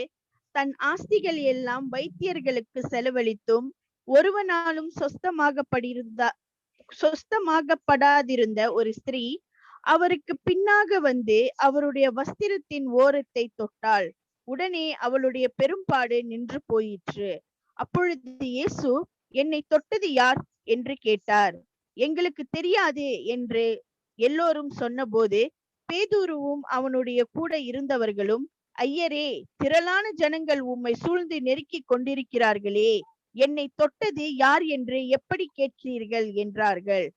B: தன் ஆஸ்திகள் எல்லாம் வைத்தியர்களுக்கு செலவழித்தும் ஒருவனாலும் சொஸ்தமாகப்படாதிருந்த ஒரு ஸ்திரீ அவருக்கு பின்னாக வந்து அவருடைய வஸ்திரத்தின் ஓரத்தை தொட்டாள். உடனே அவளுடைய பெரும்பாடு நின்று போயிற்று. அப்பொழுது இயேசு, என்னை தொட்டது யார் என்று கேட்டார். எங்களுக்கு தெரியாது என்று எல்லோரும் சொன்னபோது பேதுருவும் அவனுடைய கூட இருந்தவர்களும், ஐயரே, திரளான ஜனங்கள் உம்மை சூழ்ந்து நெருக்கிக் கொண்டிருக்கிறார்களே, என்னை தொட்டது யார் என்று எப்படி கேட்கிறீர்கள் என்றார்கள்.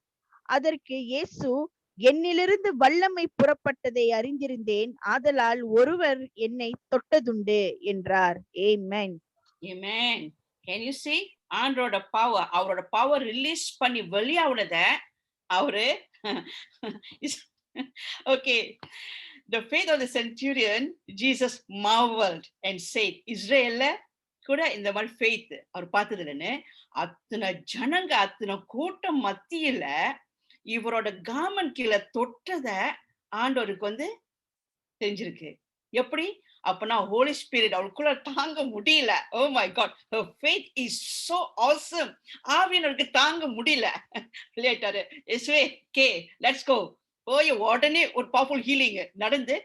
B: அதற்கு இயேசு, என்னிலிருந்து வல்லமை புறப்பட்டதை அறிந்திருந்தேன், ஆதலால் ஒருவர் என்னை தொட்டதுண்டு என்றார். ஆமென்.
A: Amen. Can you see? ஆண்டோட பவர், அவரோட பவர் ரிலீஸ் பண்ணி வெளியாவுனத அவரு okay. The faith of the centurion, Jesus marveled and said, இஸ்ரேல்ல கூட இந்த மாதிரி ஃபெய்த் அவர் பார்த்தது இல்லைன்னு, அத்தனை ஜனங்க அத்தனை கூட்டம் மத்தியில இவரோட கார்மெண்ட் கீழே தொட்டத ஆண்டவருக்கு வந்து தெரிஞ்சிருக்கு. எப்படி? அப்பனா ஹோலி ஸ்பிரிட் அவளுக்குள்ள தாங்க முடியல. Oh my God, her faith is so awesome. ஆவியானவருக்கு தாங்க முடியல. லேட்டர் எஸ்வே கே லெட்ஸ் கோ போய் உடனே ஒரு பவர்ஃபுல் ஹீலிங் நடந்து,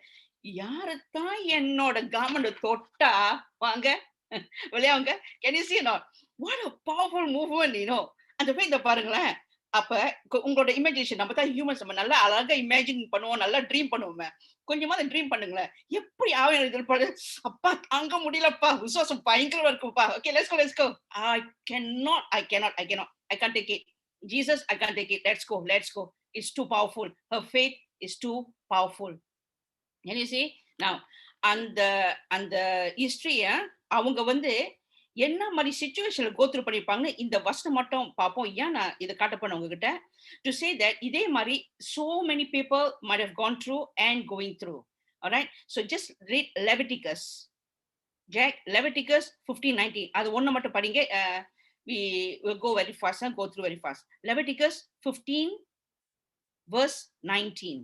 A: யாருத்தான் என்னோட கார்மெண்ட் தொட்டா வாங்க வெளியாங்க. Can you see or not? What a powerful movement, you know. அந்த faith பாருங்களேன். அப்ப உங்களோட இமேஜினேஷன், நம்ம தான் ஹியூமன்ஸ், நம்ம நல்லா அழகா இமேஜின் பண்ணுவோம், நல்லா ட்ரீம் பண்ணுவோமே. கொஞ்சமாவது ட்ரீம் பண்ணுங்களேன். எப்படி ஆவியானவர், அப்பா தாங்க முடியலப்பா, விசுவாசம் பயங்கரமா இருக்குப்பா. Okay, let's go. I can't take it. Jesus, I can't take it. Let's go. It's too powerful. Her faith is too powerful. Can you see? Now, அந்த ஹிஸ்டரிய அவங்க வந்து என்ன மாதிரி சிச்சுவேஷன்ல கோத்ரூ பண்ணிருப்பாங்கன்னு இந்த வசனம் மட்டும் பார்ப்போம். ஏன் நான் இதை காட்ட போனேன் உங்ககிட்ட, டு சே தட் இதே மாதிரி so many people might have gone through and going through. Alright, so just read Leviticus. Leviticus 15:19. அது ஒண்ணு மட்டும் படிங்க. We will go very fast and go through very fast. Leviticus 15 verse 19.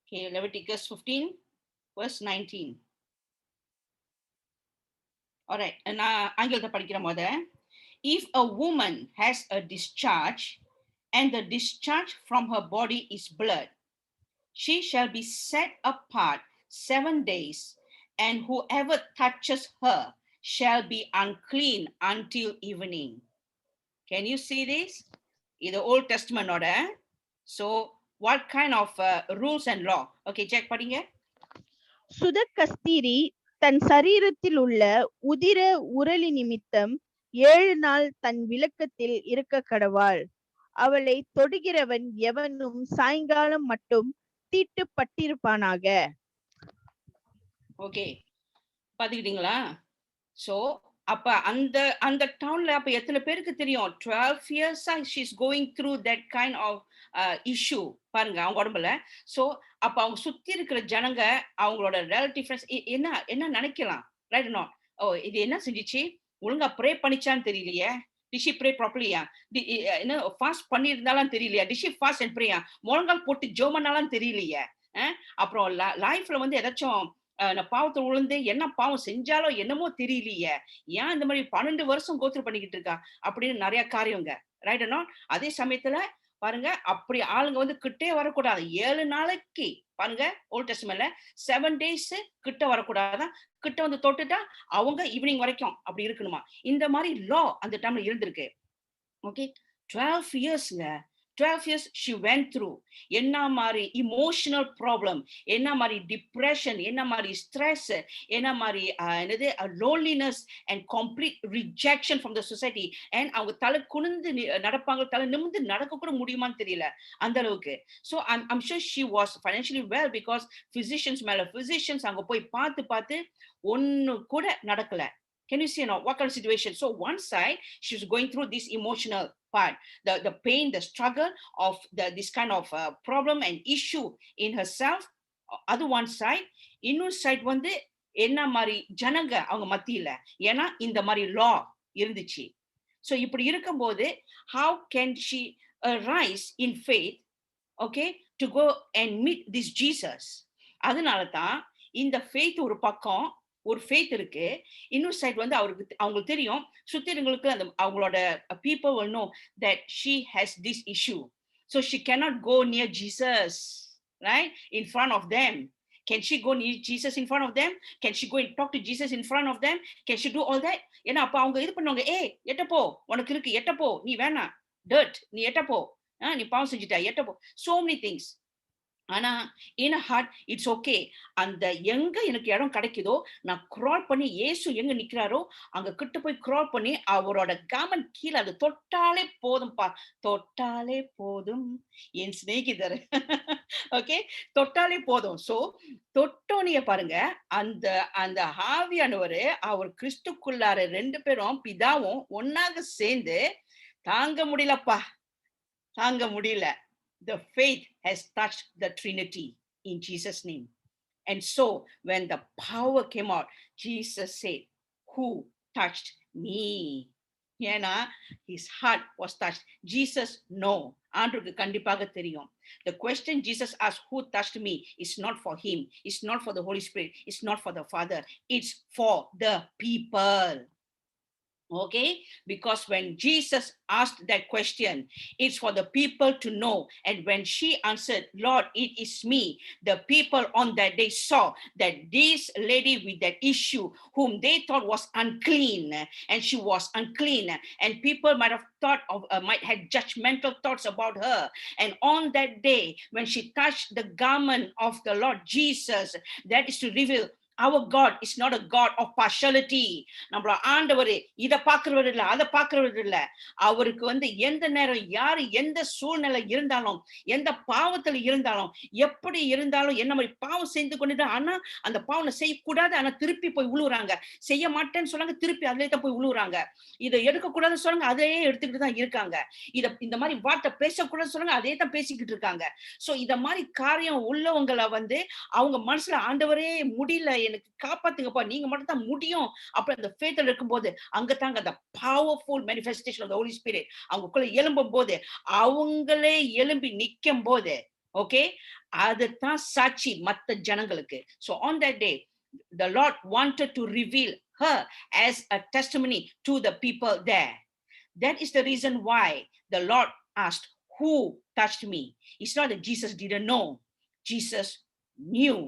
A: Okay, Leviticus 15 verse 19. All right, நான் ஆங்கிலத்தை படிக்கிற போது, if a woman has a discharge and the discharge from her body is blood, she shall be set apart 7 days, and whoever touches her shall be unclean until evening. Can you see this? In the Old Testament order. So what kind of rules and law? Okay, check படிங்க.
B: சுதகஸ்திரி தன் சரீரத்தில் உள்ள உதிர உரளி நிமித்தம் 7 நாள் தன் விலக்கத்தில் இருக்க கடவாள். அவளை தொடுகிறவன் எவனும் சாயங்காலம் மட்டும் தீட்டுப்பட்டிருப்பானாக.
A: ஓகே, பாத்துக்கிட்டீங்களா? சோ அப்ப அந்த டவுன்ல அப்ப எத்தனை பேருக்கு தெரியும் 12 years she's going through that kind of issue பாருங்க அவங்க உடம்புல. சோ அப்ப அவங்க சுத்தி இருக்கிற ஜனங்க, அவங்களோட ரிலேட்டிவ்ஸ் என்ன நினைக்கலாம், ரைட்? நோ, ஓ இது என்ன செஞ்சிச்சு, ஒழுங்கா ப்ரே பண்ணிச்சான்னு தெரியலையே, டிஷி ப்ரே ப்ராப்பர்லியா, என்ன ஃபாஸ்ட் பண்ணியிருந்தாலும் தெரியலையா, டிஷி ஃபாஸ்ட் அண்ட் ப்ரேயா, முழங்கால் போட்டு ஜோமனாலும் தெரியலையே. அப்புறம் லைஃப்ல வந்து ஏதாச்சும் பாவத்தை உழுந்து என்ன பாவம் செஞ்சாலோ என்னமோ தெரியலையே, ஏன் இந்த மாதிரி 12 வருஷம் கோத்ரூ பண்ணிக்கிட்டு இருக்கா அப்படின்னு நிறைய காரியங்க, ரைட்? அதே சமயத்துல பாருங்க, அப்படி ஆளுங்க வந்து கிட்டே வரக்கூடாது. 7 நாளைக்கு பாருங்க, ஓல்ட் டெஸ்டமென்ட்ல 7 days கிட்ட வரக்கூடாதான். கிட்ட வந்து தொட்டுட்டா அவங்க ஈவினிங் வரைக்கும் அப்படி இருக்கணுமா. இந்த மாதிரி லா அந்த டைம்ல இருந்திருக்கு. Okay, 12 yearsங்க. 12 years she went through. என்ன மாதிரி emotional problem, என்ன மாதிரி depression, என்ன மாதிரி stress, என்ன மாதிரி என்னது loneliness and complete rejection from the society. And அவங்க தலை குனிந்து நடப்பாங்க, தலை நிமிர்ந்து நடக்க கூட முடியுமான்னு தெரியல அந்த அளவுக்கு. So I'm sure she was financially well because physicians மேல physicians அங்க போய் பார்த்து ஒண்ணு கூட நடக்கல. Can you see now what kind of situation? So one side she's going through this emotional part, the pain, the struggle of this kind of problem and issue in herself. Other one side, இன்னொரு side வந்து என்ன மாதிரி ஜனங்க அவங்க மத்தியில, ஏன்னா இந்த மாதிரி law இருந்துச்சு. So இப்படி இருக்கும்போது how can she rise in faith, okay, to go and meet this Jesus. அதனால தான் இந்த faith ஒரு பக்கம், ஒரு faith இருக்கு. இன்னொரு சைடு வந்து அவங்களுக்கு தெரியும், சுத்திரங்களுக்கு அந்த அவங்களோட people will know that she has this issue. So she cannot go near Jesus, right? In front of them. Can she go near Jesus in front of them? Can she go and talk to Jesus in front of them? Can she do all that? ஏன்னா அப்ப அவங்க இது பண்ணுவாங்க, எட்டப்போ உனக்கு இருக்கு, எட்டப்போ நீ வேணாம், dirt நீ எட்டப்போ, நீ பாவம் செஞ்சுட்ட, எட்டப்போ, so many things. ஆனா in a heart it's okay. அந்த எங்க எனக்கு இடம் கிடைக்குதோ நான் கிரால் பண்ணி இயேசு எங்க நிக்கிறாரோ அங்க கிட்ட போய் கிரால் பண்ணி அவரோட காமன் கீழே அது தொட்டாலே போதும்பா, தொட்டாலே போதும் என் சிநேகிதர். ஓகே, தொட்டாலே போதும். சோ தொட்டோனிய பாருங்க, அந்த அந்த ஆவியானவர் அவர் கிறிஸ்துக்குள்ளார ரெண்டு பேரும் பிதாவும் ஒன்னாக சேர்ந்து தாங்க முடியலப்பா, தாங்க முடியல. The faith has touched the Trinity in Jesus' name. And so when the power came out, Jesus said, who touched me? ஏன்னா his heart was touched. Jesus no, ஆண்டவருக்கு கண்டிப்பாக தெரியும். The question Jesus asked, who touched me, is not for him, it's not for the Holy Spirit, it's not for the Father, it's for the people. Okay, because when Jesus asked that question, it's for the people to know. And when she answered, Lord, it is me, the people on that day saw that this lady with that issue, whom they thought was unclean, and she was unclean, and people might have thought of might have judgmental thoughts about her. And on that day when she touched the garment of the Lord Jesus, that is to reveal our God is not a God of partiality. நம்மள ஆண்டவர் இத பாக்குறவர் இல்ல, அத பாக்குறவர் இல்ல. அவருக்கு வந்து எந்த நேரம் யாரு எந்த சூழ்நிலை இருந்தாலும், எந்த பாவத்துல இருந்தாலும், எப்படி இருந்தாலும், என்ன மாதிரி பாவம் செய்து கொண்டு, ஆனா அந்த பாவம் செய்யக்கூடாது, ஆனா திருப்பி போய் விழுவுறாங்க. செய்ய மாட்டேன்னு சொன்னாங்க, திருப்பி அதுலயே தான் போய் விழுவுறாங்க. இதை எடுக்கக்கூடாதுன்னு சொன்னாங்க, அதையே எடுத்துக்கிட்டு தான் இருக்காங்க. இந்த மாதிரி வார்த்தை பேசக்கூடாதுன்னு சொன்னாங்க, அதே தான் பேசிக்கிட்டு இருக்காங்க. சோ இத மாதிரி காரியம் உள்ளவங்களை வந்து அவங்க மனசுல ஆண்டவரே முடியல, எனக்கு காப்பாத்துங்கப்பா, நீங்க மட்டும் தான் முடியும் அப்ப அந்த faithல இருக்கும்போது அங்கதாங்க அந்த powerful manifestation of the Holy Spirit அவங்களுக்குள்ள எழும்பும் போது, அவங்களே எழும்பி நிக்கும் போது, ஓகே, அதுதான் சாட்சி மத்த ஜனங்களுக்கு. So on that day the Lord wanted to reveal her as a testimony to the people there. That is the reason why the Lord asked, who touched me? It's not that Jesus didn't know, Jesus knew.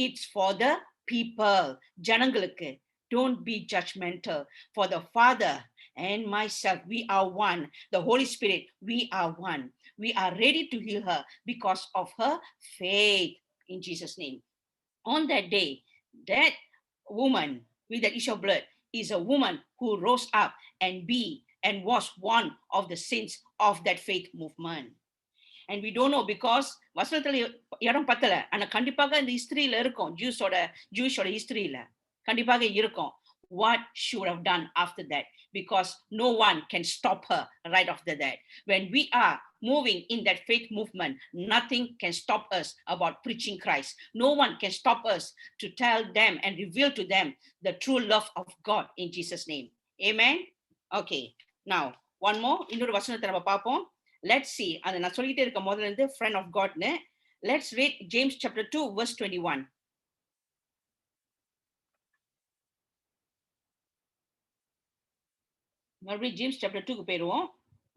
A: It's for the people, janangalukku. Don't be judgmental. For the Father and myself, we are one. The Holy Spirit, we are one. We are ready to heal her because of her faith in Jesus' name. On that day, that woman with that issue of blood is a woman who rose up and was one of the saints of that faith movement. And we don't know because வசனத்துல இடம் பத்தல, ஆனா கண்டிப்பாக இந்த ஹிஸ்டரியில இருக்கும், ஜூஸோட ஹிஸ்டரியில கண்டிப்பாக இருக்கும் what she would have done after that, because no one can stop her right after that. When we are moving in that faith movement, nothing can stop us about preaching Christ. No one can stop us to tell them and reveal to them the true love of God in Jesus' name. Amen. Okay, now one more, இன்னொரு வசனத்தை நம்ம பார்ப்போம். Let's see, and நான் சொல்லிட்டே இருக்க முதல்ல இருந்து friend of God னு. Let's read James chapter 2 verse 21. மறுபடியும் James chapter 2 க்கு போயிடுவோம்,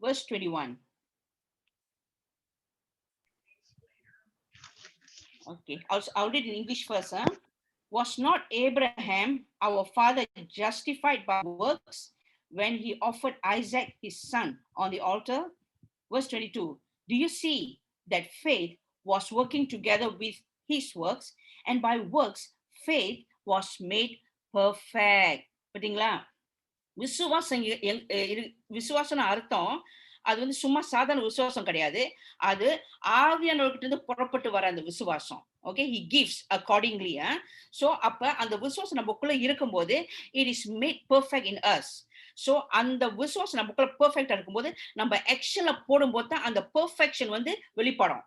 A: verse 21. Okay, I'll read in English first. Was not Abraham our father justified by works when he offered Isaac his son on the altar? Verse 22, do you see that faith was working together with his works, and by works faith was made perfect? பாத்தீங்களா, விசுவாசம் அர்த்தம் அது வந்து சும்மா சாதாரண விசுவாசம் கிடையாது, அது ஆவியானவர்கிட்ட இருந்து புறப்பட்டு வர அந்த விசுவாசம். Okay, he gives accordingly. So அப்ப அந்த விசுவாசம் நமக்குள்ள இருக்கும்போது it is made perfect in us. So அந்த விசுவாசம் நமக்குள்ள பெர்ஃபெக்ட்டா இருக்கும்போது நம்ம ஆக்ஷன்ல போடும்போது தான் அந்த பெர்ஃபெக்ஷன் வந்து வெளிப்படும்.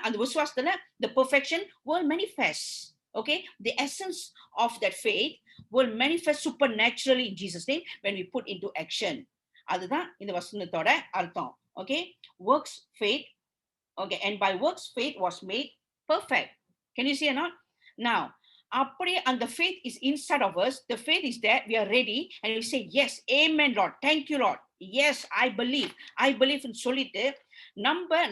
A: அந்த விசுவாசத்துல the perfection will manifest. Okay, the essence of that faith will manifest supernaturally in Jesus' name when we put into action. அதுதான் இந்த வசனத்தோட அர்த்தம். Okay, works faith. Okay, and by works faith was made perfect. Can you see or not? Now, and the faith is inside of us. The faith is there. We are ready, and we say, yes, amen, Lord. Thank you, Lord. Yes, I believe. I believe in சொல்லிட்டு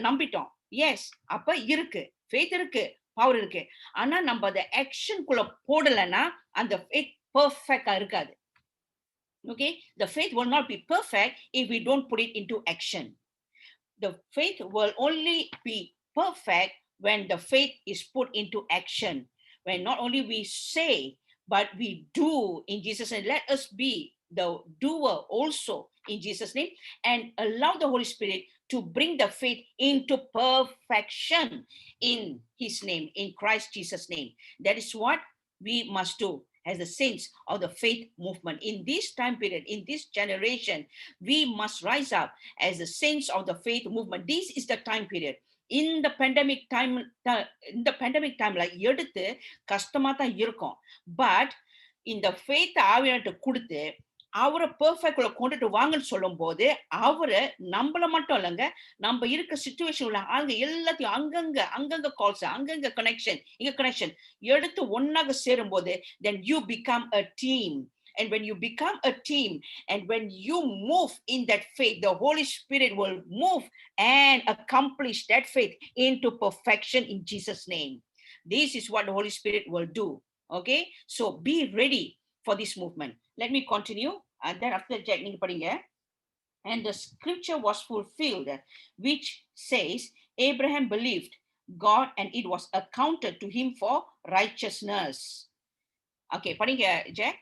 A: நம்பிட்டோம். Yes, அப்ப இருக்கு. Faith இருக்கு. Power இருக்கு. ஆனா நம்ம அந்த ஆக்ஷனுக்குள்ள போடலன்னா அந்த faith perfect இருக்காது. Okay, the faith will not be perfect if we don't put it into action. The faith will only be perfect when the faith is put into action. When not only we say, but we do in Jesus' name. Let us be the doer also in Jesus' name, and allow the Holy Spirit to bring the faith into perfection in His name, in Christ Jesus' name. That is what we must do as the saints of the faith movement. In this time period, in this generation, we must rise up as the saints of the faith movement. This is the time period. In the pandemic time, like எடுத்து கஷ்டமா தான் இருக்கும். But இந்த faith ஆவியானவர்கிட்ட கொடுத்து அவரை பெர்ஃபெக்ட்ல கொண்டுட்டு வாங்கன்னு சொல்லும் போது அவரு நம்மள மட்டும் இல்லைங்க, நம்ம இருக்க சிச்சுவேஷன் உள்ள ஆளுங்க எல்லாத்தையும் அங்கங்க கால்ஸ், அங்கங்க கனெக்ஷன் எடுத்து ஒன்னாக சேரும் போது then you become a team. And when you become a team, and when you move in that faith, the Holy Spirit will move and accomplish that faith into perfection in Jesus' name. This is what the Holy Spirit will do. Okay, so be ready for this movement. Let me continue. And then after Jack, நீங்க படிங்க. And the scripture was fulfilled, which says, Abraham believed God and it was accounted to him for righteousness. Okay, படிங்க Jack.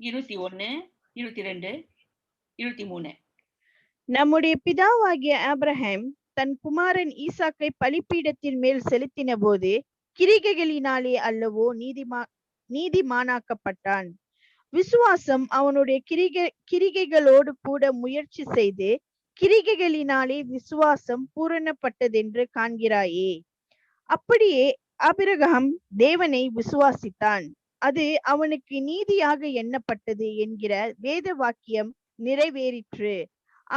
A: 21, 22, 23.
B: நம்முடைய பிதாவாகிய Abraham தன் குமாரன் ஈசாக்கை பலிபீடத்தின் மேல் செலுத்தின போது கிரிகைகளினாலே அல்லவோ நீதிமானாக்கப்பட்டான். விசுவாசம் அவனுடைய கிரிகைகளோடு கூட முயற்சி செய்து கிரிகைகளினாலே விசுவாசம் பூரணப்பட்டதென்று காண்கிறாயே. அப்படியே ஆபிரகாம் தேவனை விசுவாசித்தான், அது அவனுக்கு நீதியாக எண்ணப்பட்டது என்கிற வேத வாக்கியம் நிறைவேறிற்று.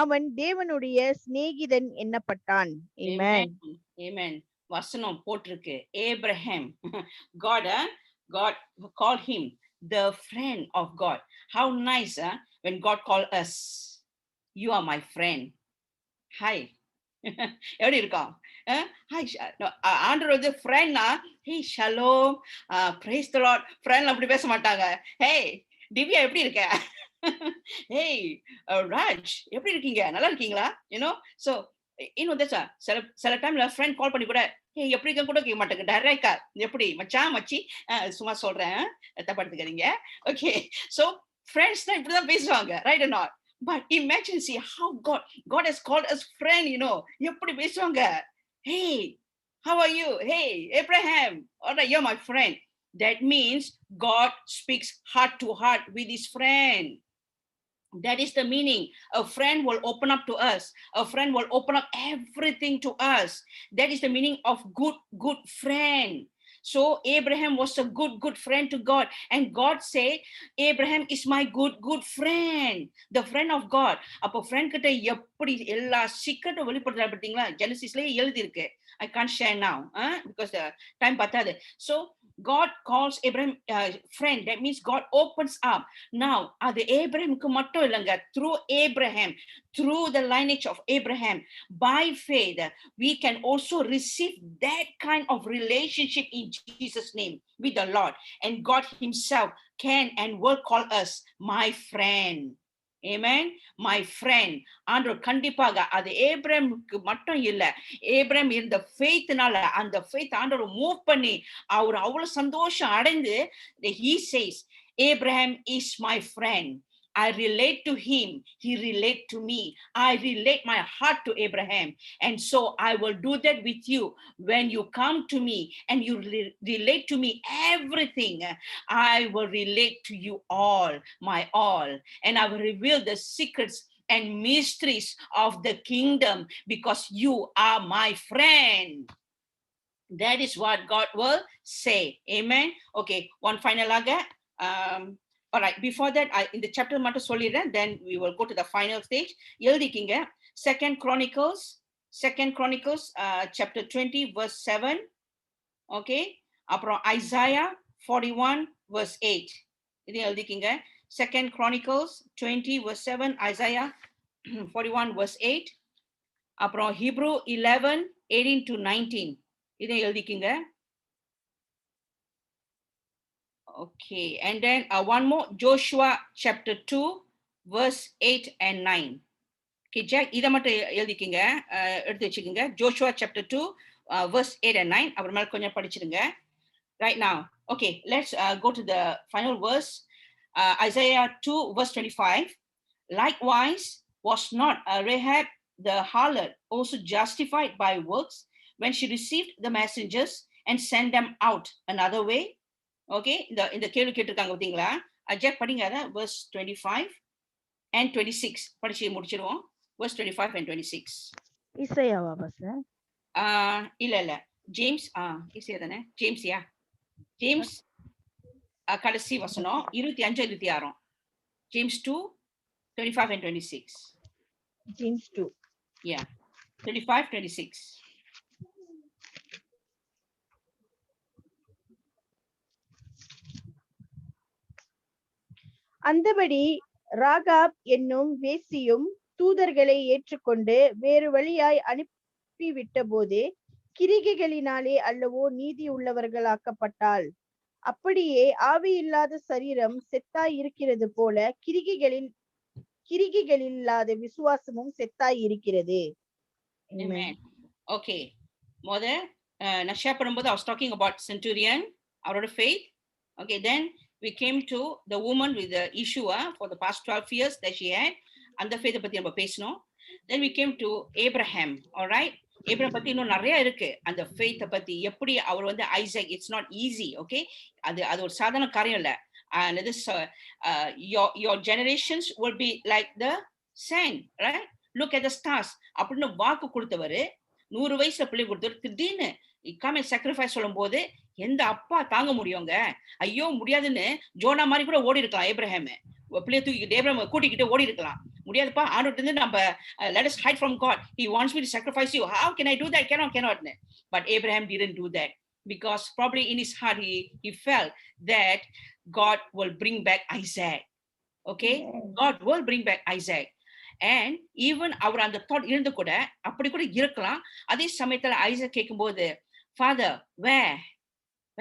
B: அவன் தேவனுடைய சிநேகிதன் எண்ணப்பட்டான். Amen.
A: Amen. வசனம் போட்டிருக்கு. Abraham, God called him the friend of God. How nice when God called us. You are my friend. Hi. எப்படி இருக்கும்? ஆண்டவர் வந்து ஃப்ரெண்ட்னா, hey shalom, praise the Lord. Friend அப்படி பேச மாட்டாங்க. ஹே திவ்யா எப்படி இருக்க? ஹேய் ராஜ் எப்படி இருக்கீங்க? நல்லா இருக்கீங்களா? யூனோ சோ சில டைம்ல ஃப்ரெண்ட் கால் பண்ணி கூட எப்படி இருக்க கூட கேட்க மாட்டேங்க. டைரக்டா எப்படி மச்சான் மச்சி சும்மா சொல்றேன், தப்படுத்துக்கிறீங்க. ஓகே, சோ ஃப்ரெண்ட்ஸ் தான் இப்படிதான் பேசுவாங்க, right or not? But imagine, see how God has called us friend, எப்படி பேசுவாங்க. Hey, how are you? Hey, Abraham, all right, you're my friend. That means God speaks heart to heart with his friend. That is the meaning. A friend will open up to us. A friend will open up everything to us. That is the meaning of good friend. So Abraham was a good friend to God, and God said, Abraham is my good friend, the friend of God. அப்போ friend கிட்ட எப்படி எல்லா சீக்ரெட்டும் வெளிப்படுத்துறாரு பாத்தீங்களா? ஜெனசிஸ்லயே எழுதி இருக்கு. I can't share now because the time பத்தாது. So God calls Abraham friend. That means God opens up. Now அது ஏப்ரஹாமுக்கு மட்டும் இல்லைங்க, through Abraham, through the lineage of Abraham, by faith we can also receive that kind of relationship in Jesus' name with the Lord, and God himself can and will call us my friend. Amen, my friend. ஆண்டவர் கண்டிப்பாக அது ஏப்ரஹாமுக்கு மட்டும் இல்ல, Abraham இருந்த ஃபெய்த்னால அந்த faith ஆண்டவர் move பண்ணி அவர் அவ்வளவு சந்தோஷம் அடைந்து he says, Abraham is my friend. I relate to him, he relate to me. I relate my heart to Abraham, and so I will do that with you. When you come to me and you relate to me everything, I will relate to you all, my all, and I will reveal the secrets and mysteries of the kingdom because you are my friend. That is what God will say. Amen. Okay, one final laga. All right, before that, in the chapter மட்டும் சொல்லிடுறேன், then we will go to the final stage. எழுதிக்கிங்க. Second Chronicles chapter 20 verse 7. Okay, அப்புறம் Isaiah 41 verse 8. இது எழுதிக்கிங்க. Second Chronicles 20 verse 7, Isaiah 41 verse 8. அப்புறம் Hebrew 11 18 to 19. இதை எழுதிக்கிங்க. Okay, and then one more, Joshua chapter 2 verse 8 and 9. Okay, Jack, இதை மட்டும் எழுதிக்கிங்க, எடுத்து வச்சுக்கோங்க. Joshua chapter 2 verse 8 and 9. அப்புறமா கொஞ்சம் படிச்சிடுங்க. Right now, okay, let's go to the final verse. Isaiah 2 verse 25. Likewise, was not Rahab the harlot also justified by works when she received the messengers and sent them out another way? Okay, இந்த கேள்வி கேட்டிருக்காங்க பாத்தீங்களா? அஜய் படிங்க அத, verse 25 and 26 படிச்சு முடிச்சிடுவோம். verse 25 and 26.
B: இசையாவா pastor?
A: இல்ல James, இசையா தானே? ஜேம்ஸ்யா, James கடைசி வசனம் 25 26. James 2 25 and 26.
B: James 2.
A: Yeah, 25 26.
B: அந்தபடி ராகாப் என்னும் வேசியும் தூதர்களை ஏற்றுக்கொண்டு வேறு வழியாய் அனுப்பிவிட்ட போது கிரிகைகளினாலே அல்லவோ நீதி உள்ளவர்களாக்கப்பட்டாள். அப்படியே ஆவி இல்லாத சரீரம் செத்தாய் இருக்கிறது போல கிரிகைகளில் இல்லாத விசுவாசமும் செத்தாய் இருக்கிறது.
A: Amen. Okay, நான் ஷேர் பண்ணும்போது I was talking about centurion, அவரோட faith. Okay, then we came to the woman with the issue for the past 12 years that she had. அந்த faith பத்தி நம்ம பேசணும். Then we came to Abraham. All right, Abraham பத்தி இன்னும் நிறைய இருக்கு. அந்த faith பத்தி எப்படி அவர் வந்து Isaac, it's not easy. Okay, அது ஒரு சாதாரண காரியம் இல்ல. And this your generations will be like the sand, right? Look at the stars. அப்படின்னு வாக்கு கொடுத்தவரு, 100 வயசுல பிள்ளை கொடுத்தவர் திடீர்னு இக்காம சாக்ரிஃபைஸ் சொல்லும் போது எந்த அப்பா தாங்க முடியுங்க? ஐயோ முடியாதுன்னு ஜோனா மாதிரி கூட ஓடி இருக்கலாம். ஏப்ரஹாம் பிள்ளைய தூக்கிக்கிட்டு ஏப்ரஹாம் கூட்டிக்கிட்டு ஓடி இருக்கலாம். முடியாதுப்பா, ஆண்டவர்ட்ட இருந்து நம்ம let us hide from God. He wants me to sacrifice you. How can I do that? Cannot. But Abraham didn't do that, because probably in his heart he felt that God will bring back Isaac. Okay, God will bring back Isaac. And even அவர் அந்த thought இருந்து கூட அப்படி கூட இருக்கலாம். அதே சமயத்துல Isaac கேட்கும்போது, Father, where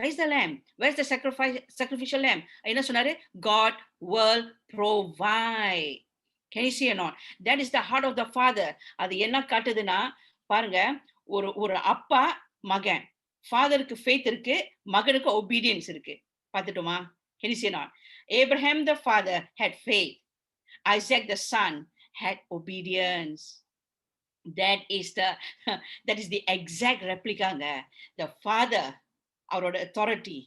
A: is the lamb? Where's the sacrificial lamb? என்ன சொன்னாரு? God will provide. Can you see or not? That is the heart of the father. அது என்ன காட்டுதுன்னா பாருங்க, ஒரு அப்பா மகன், ஃபாதருக்கு faith இருக்கு, மகனுக்கு obedience இருக்கு. பார்த்துட்டோமா? Can you see or not? Abraham the father had faith. Isaac the son had obedience. That is the exact replica. The father, அவரோட authority,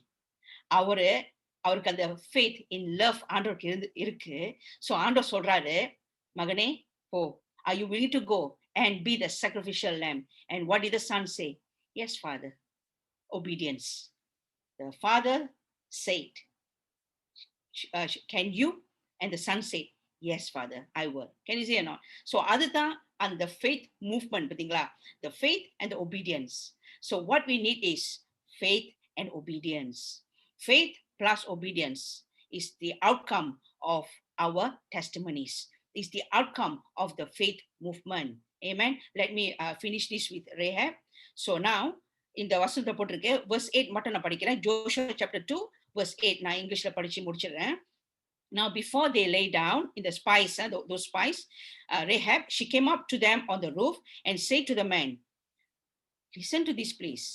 A: அவருக்கு அந்த faith in love ஆண்டவருக்கு இருக்கு. So ஆண்டவர் சொல்றாரு, மகனே போ, are you willing to go and be the sacrificial lamb? And what did the son say? Yes, father. Obedience. The father said, can you? And the son said, yes, father, I will. Can you see or not? So அதுதான் அந்த faith movement, பாத்தீங்களா? The faith and the obedience. So what we need is faith and obedience. Faith plus obedience is the outcome of our testimonies, is the outcome of the faith movement. Amen. Let me finish this with Rahab. So now இந்த வசனத்தை போட்டிருக்கு, verse 8 மட்டும் நான் படிக்கிறேன். Joshua chapter 2 verse 8 நான் இங்கிலீஷ்ல படிச்சு முடிச்சிடுறேன். Now before they lay down in the spice, those spies, Rahab, she came up to them on the roof and said to the men, listen to this please.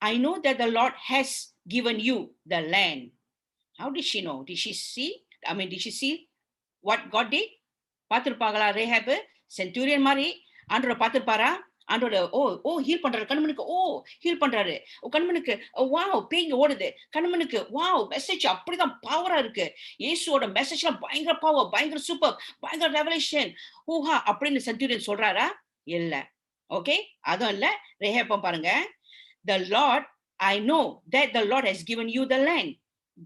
A: I know that the Lord has given you the land. How did she know? Did she see what God did? பார்த்திருப்பாங்களா ரேஹாப்? சென்டூரியன் மாதிரி ஆண்டவரை பார்த்திருப்பாரா? ஆண்டோட heel பண்றாரு, கண்மனுக்கு heel பண்றாரு, கண்மனுக்கு wow பேய்ங்க ஓடுது, கண்மனுக்கு wow message அப்படிதான் பவரா இருக்கு, இயேசுவோட மெசேஜ்லாம் பயங்கர பவர், பயங்கர சூப்பர், பயங்கர ரெவலேஷன், ஊஹா அப்படின்னு சென்டூரியன் சொல்றாரா? இல்ல. ஓகே, அதுவும் இல்ல. ரேஹாப் பாருங்க, the Lord, I know that the Lord has given you the land.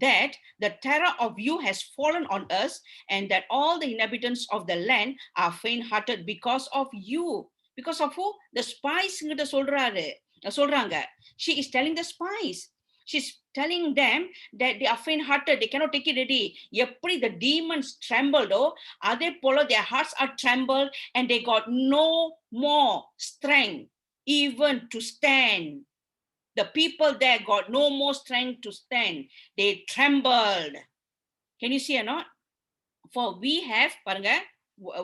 A: that the terror of you has fallen on us, and that all the inhabitants of the land are faint-hearted because of you. Because of who? The spies சொல்றாங்க. She is telling the spies. She's telling them that they are faint-hearted. They cannot take it already. எப்படி the demons trembled, அதே போல their hearts are trembled, and they got no more strength even to stand. The people there got no more strength to stand. They trembled. Can you see or not? For we have, பாருங்க,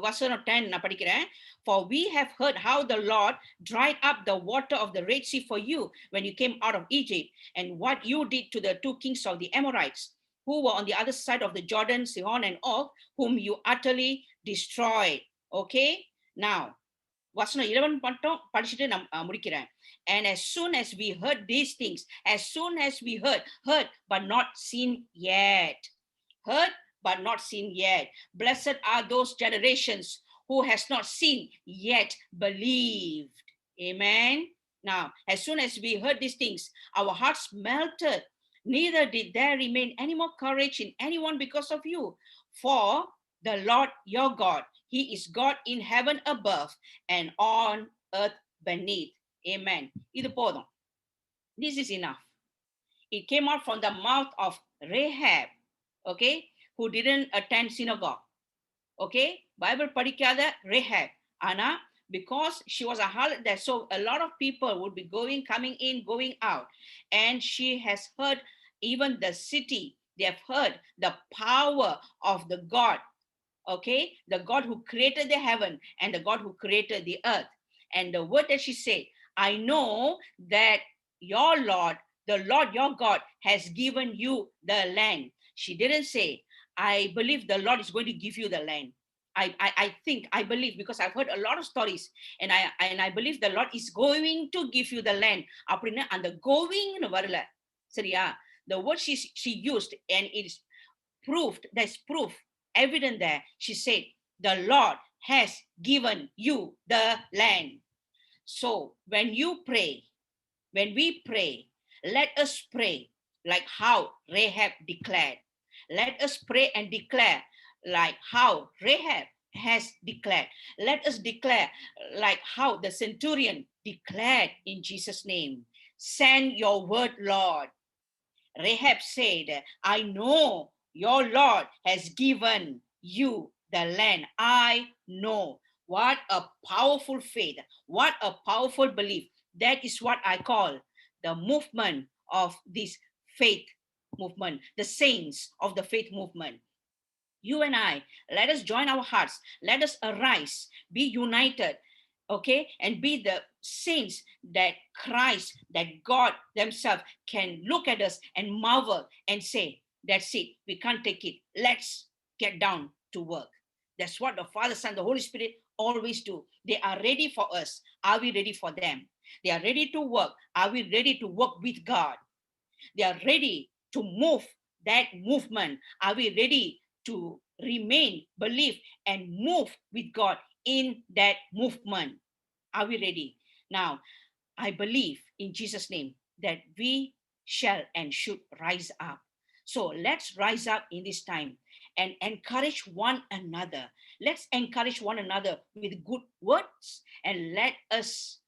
A: வசனம் 10 நான் படிக்கிறேன். For we have heard how the Lord dried up the water of the Red Sea for you when you came out of Egypt, and what you did to the two kings of the Amorites, who were on the other side of the Jordan, Sihon and Og, whom you utterly destroyed. Okay? Now, வசனம் 11 மட்டும் படிச்சுட்டு நான் முடிக்கிறேன். And as soon as we heard these things, as soon as we heard but not seen yet, heard but not seen yet, blessed are those generations who has not seen yet believed. Amen. Now, as soon as we heard these things, our hearts melted, neither did there remain any more courage in anyone because of you. For the Lord your God, he is God in heaven above and on earth beneath. Amen. இது போதும். This is enough. It came out from the mouth of Rahab, okay, who didn't attend synagogue. Okay, Bible படிக்காத Rahab. Anna, because she was a harlot there, so a lot of people would be coming in, going out. And she has heard, even the city, they have heard the power of the God, okay, the God who created the heaven and the God who created the earth. And the word that she said, I know that your Lord, the Lord your God, has given you the land. She didn't say, I believe the Lord is going to give you the land. I think, I believe, because I've heard a lot of stories, and I believe the Lord is going to give you the land. அப்படின்னா அந்த going வரல, சரியா? The word she used, and it is proved, there's proof evident there. She said, the Lord has given you the land. So when you pray, when we pray, let us pray like how Rahab declared. Let us pray and declare like how Rahab has declared. Let us declare like how the centurion declared in Jesus' name. Send your word, Lord. Rahab said, I know your Lord has given you the land. I know. What a powerful faith. What a powerful belief. That is what I call the movement of this faith movement, the saints of the faith movement. You and I, let us join our hearts. Let us arise, be united, okay, and be the saints that Christ, that God themselves can look at us and marvel and say, that's it, we can't take it. Let's get down to work. That's what the Father, Son, the Holy Spirit always do. They are ready for us. Are we ready for them? They are ready to work. Are we ready to work with God? They are ready to move that movement. Are we ready to remain, believe, and move with God in that movement? Are we ready? Now, I believe in Jesus' name that we shall and should rise up. So let's rise up in this time and encourage one another. Let's encourage one another with good words, and let us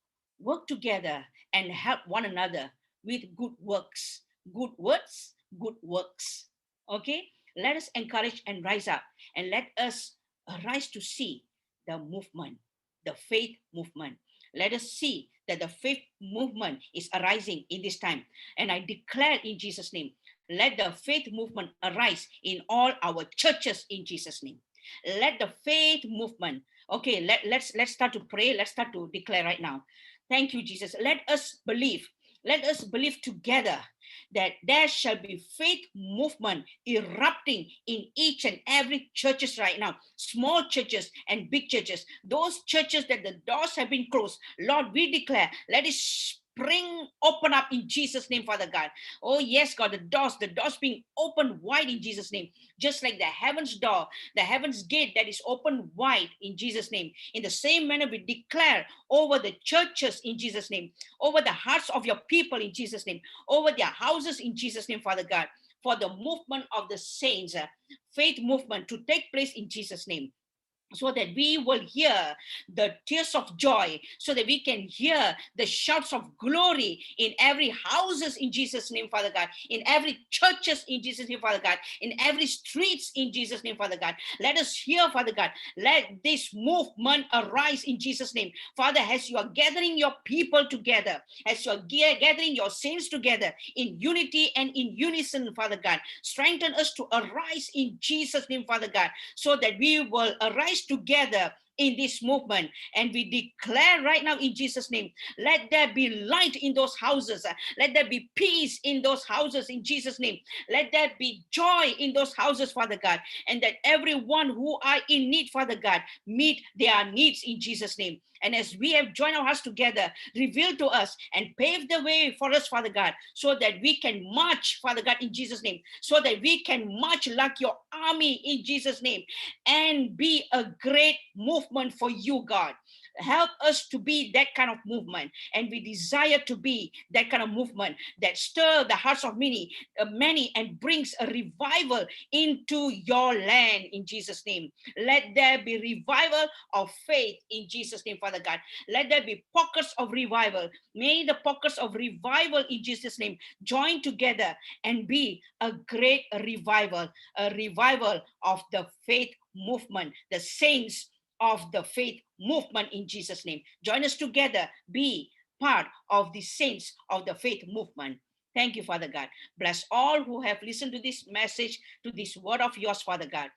A: work together and help one another with good works. Good words, good works. Okay? Let us encourage and rise up, and let us arise to see the movement, the faith movement. Let us see that the faith movement is arising in this time. And I declare in Jesus' name, let the faith movement arise in all our churches in Jesus' name. Let the faith movement, okay, let's start to pray. Let's start to declare right now. Thank you, Jesus. Let us believe. Let us believe together that there shall be faith movement erupting in each and every churches right now, small churches and big churches, those churches that the doors have been closed. Lord, we declare, let it spring open up in Jesus' name, Father God. Oh yes, God, the doors being opened wide in Jesus' name, just like the heavens door, the heavens gate that is opened wide in Jesus' name. In the same manner, we declare over the churches in Jesus' name, over the hearts of your people in Jesus' name, over their houses in Jesus' name, Father God. for the movement of the saints, faith movement to take place in Jesus' name, so that we will hear the tears of joy, so that we can hear the shouts of glory in every houses in Jesus' name, Father God, in every churches in Jesus' name, Father God, in every streets in Jesus' name, Father God. Let us hear, Father God, let this movement arise in Jesus' name. Father, as you are gathering your people together, as you are gathering your saints together in unity and in unison, Father God, strengthen us to arise in Jesus' name, Father God, so that we will arise together in this movement. And we declare right now in Jesus' name, let there be light in those houses. Let there be peace in those houses in Jesus' name. Let there be joy in those houses, Father God. And that everyone who are in need, Father God, meet their needs in Jesus' name. And as we have joined our hearts together, reveal to us and pave the way for us, Father God, so that we can march, Father God, in Jesus' name, so that we can march like your army in Jesus' name and be a great movement for you, God. Help us to be that kind of movement, and we desire to be that kind of movement that stir the hearts of many, and brings a revival into your land in Jesus' name. Let there be revival of faith in Jesus' name, Father God. Let there be pockets of revival. May the pockets of revival in Jesus' name join together and be a great revival, a revival of the faith movement, the saints of the faith movement in Jesus' name. Join us together, be part of the saints of the faith movement. Thank you, Father God. Bless all who have listened to this message, to this word of yours, Father God.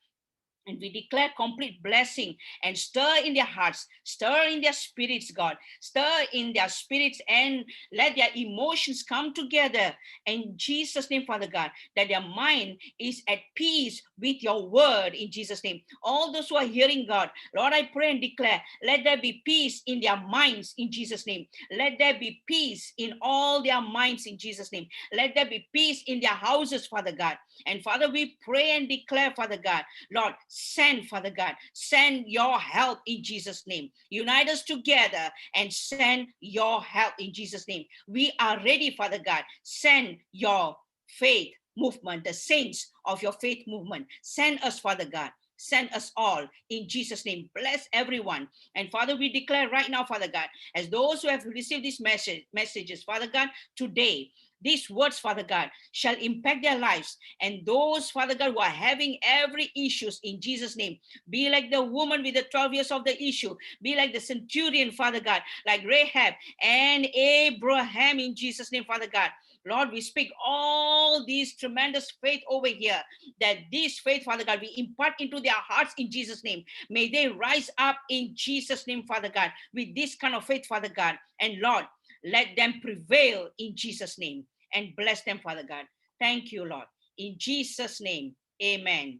A: And we declare complete blessing and stir in their hearts, stir in their spirits, God, stir in their spirits, and let their emotions come together in Jesus' name, Father God, that their mind is at peace with your word in Jesus' name. All those who are hearing, God, Lord, I pray and declare, let there be peace in their minds in Jesus' name. Let there be peace in all their minds in Jesus' name. Let there be peace in their houses, Father God. And Father, we pray and declare, Father God, Lord, send, Father God, send your help in Jesus' name. Unite us together and send your help in Jesus' name. We are ready, Father God. Send your faith movement, the saints of your faith movement. Send us, Father God. Send us all in Jesus' name. Bless everyone. And Father, we declare right now, Father God, as those who have received these messages, Father God, today, these words, Father God, shall impact their lives. And those, Father God, who are having every issues in Jesus' name, be like the woman with the 12 years of the issue, be like the centurion, Father God, like Rahab and Abraham in Jesus' name, Father God. Lord, we speak all these tremendous faith over here, that this faith, Father God, we impart into their hearts in Jesus' name. May they rise up in Jesus' name, Father God, with this kind of faith, Father God. And Lord, let them prevail in Jesus' name, and bless them, Father God. Thank you, Lord. In Jesus' name, amen.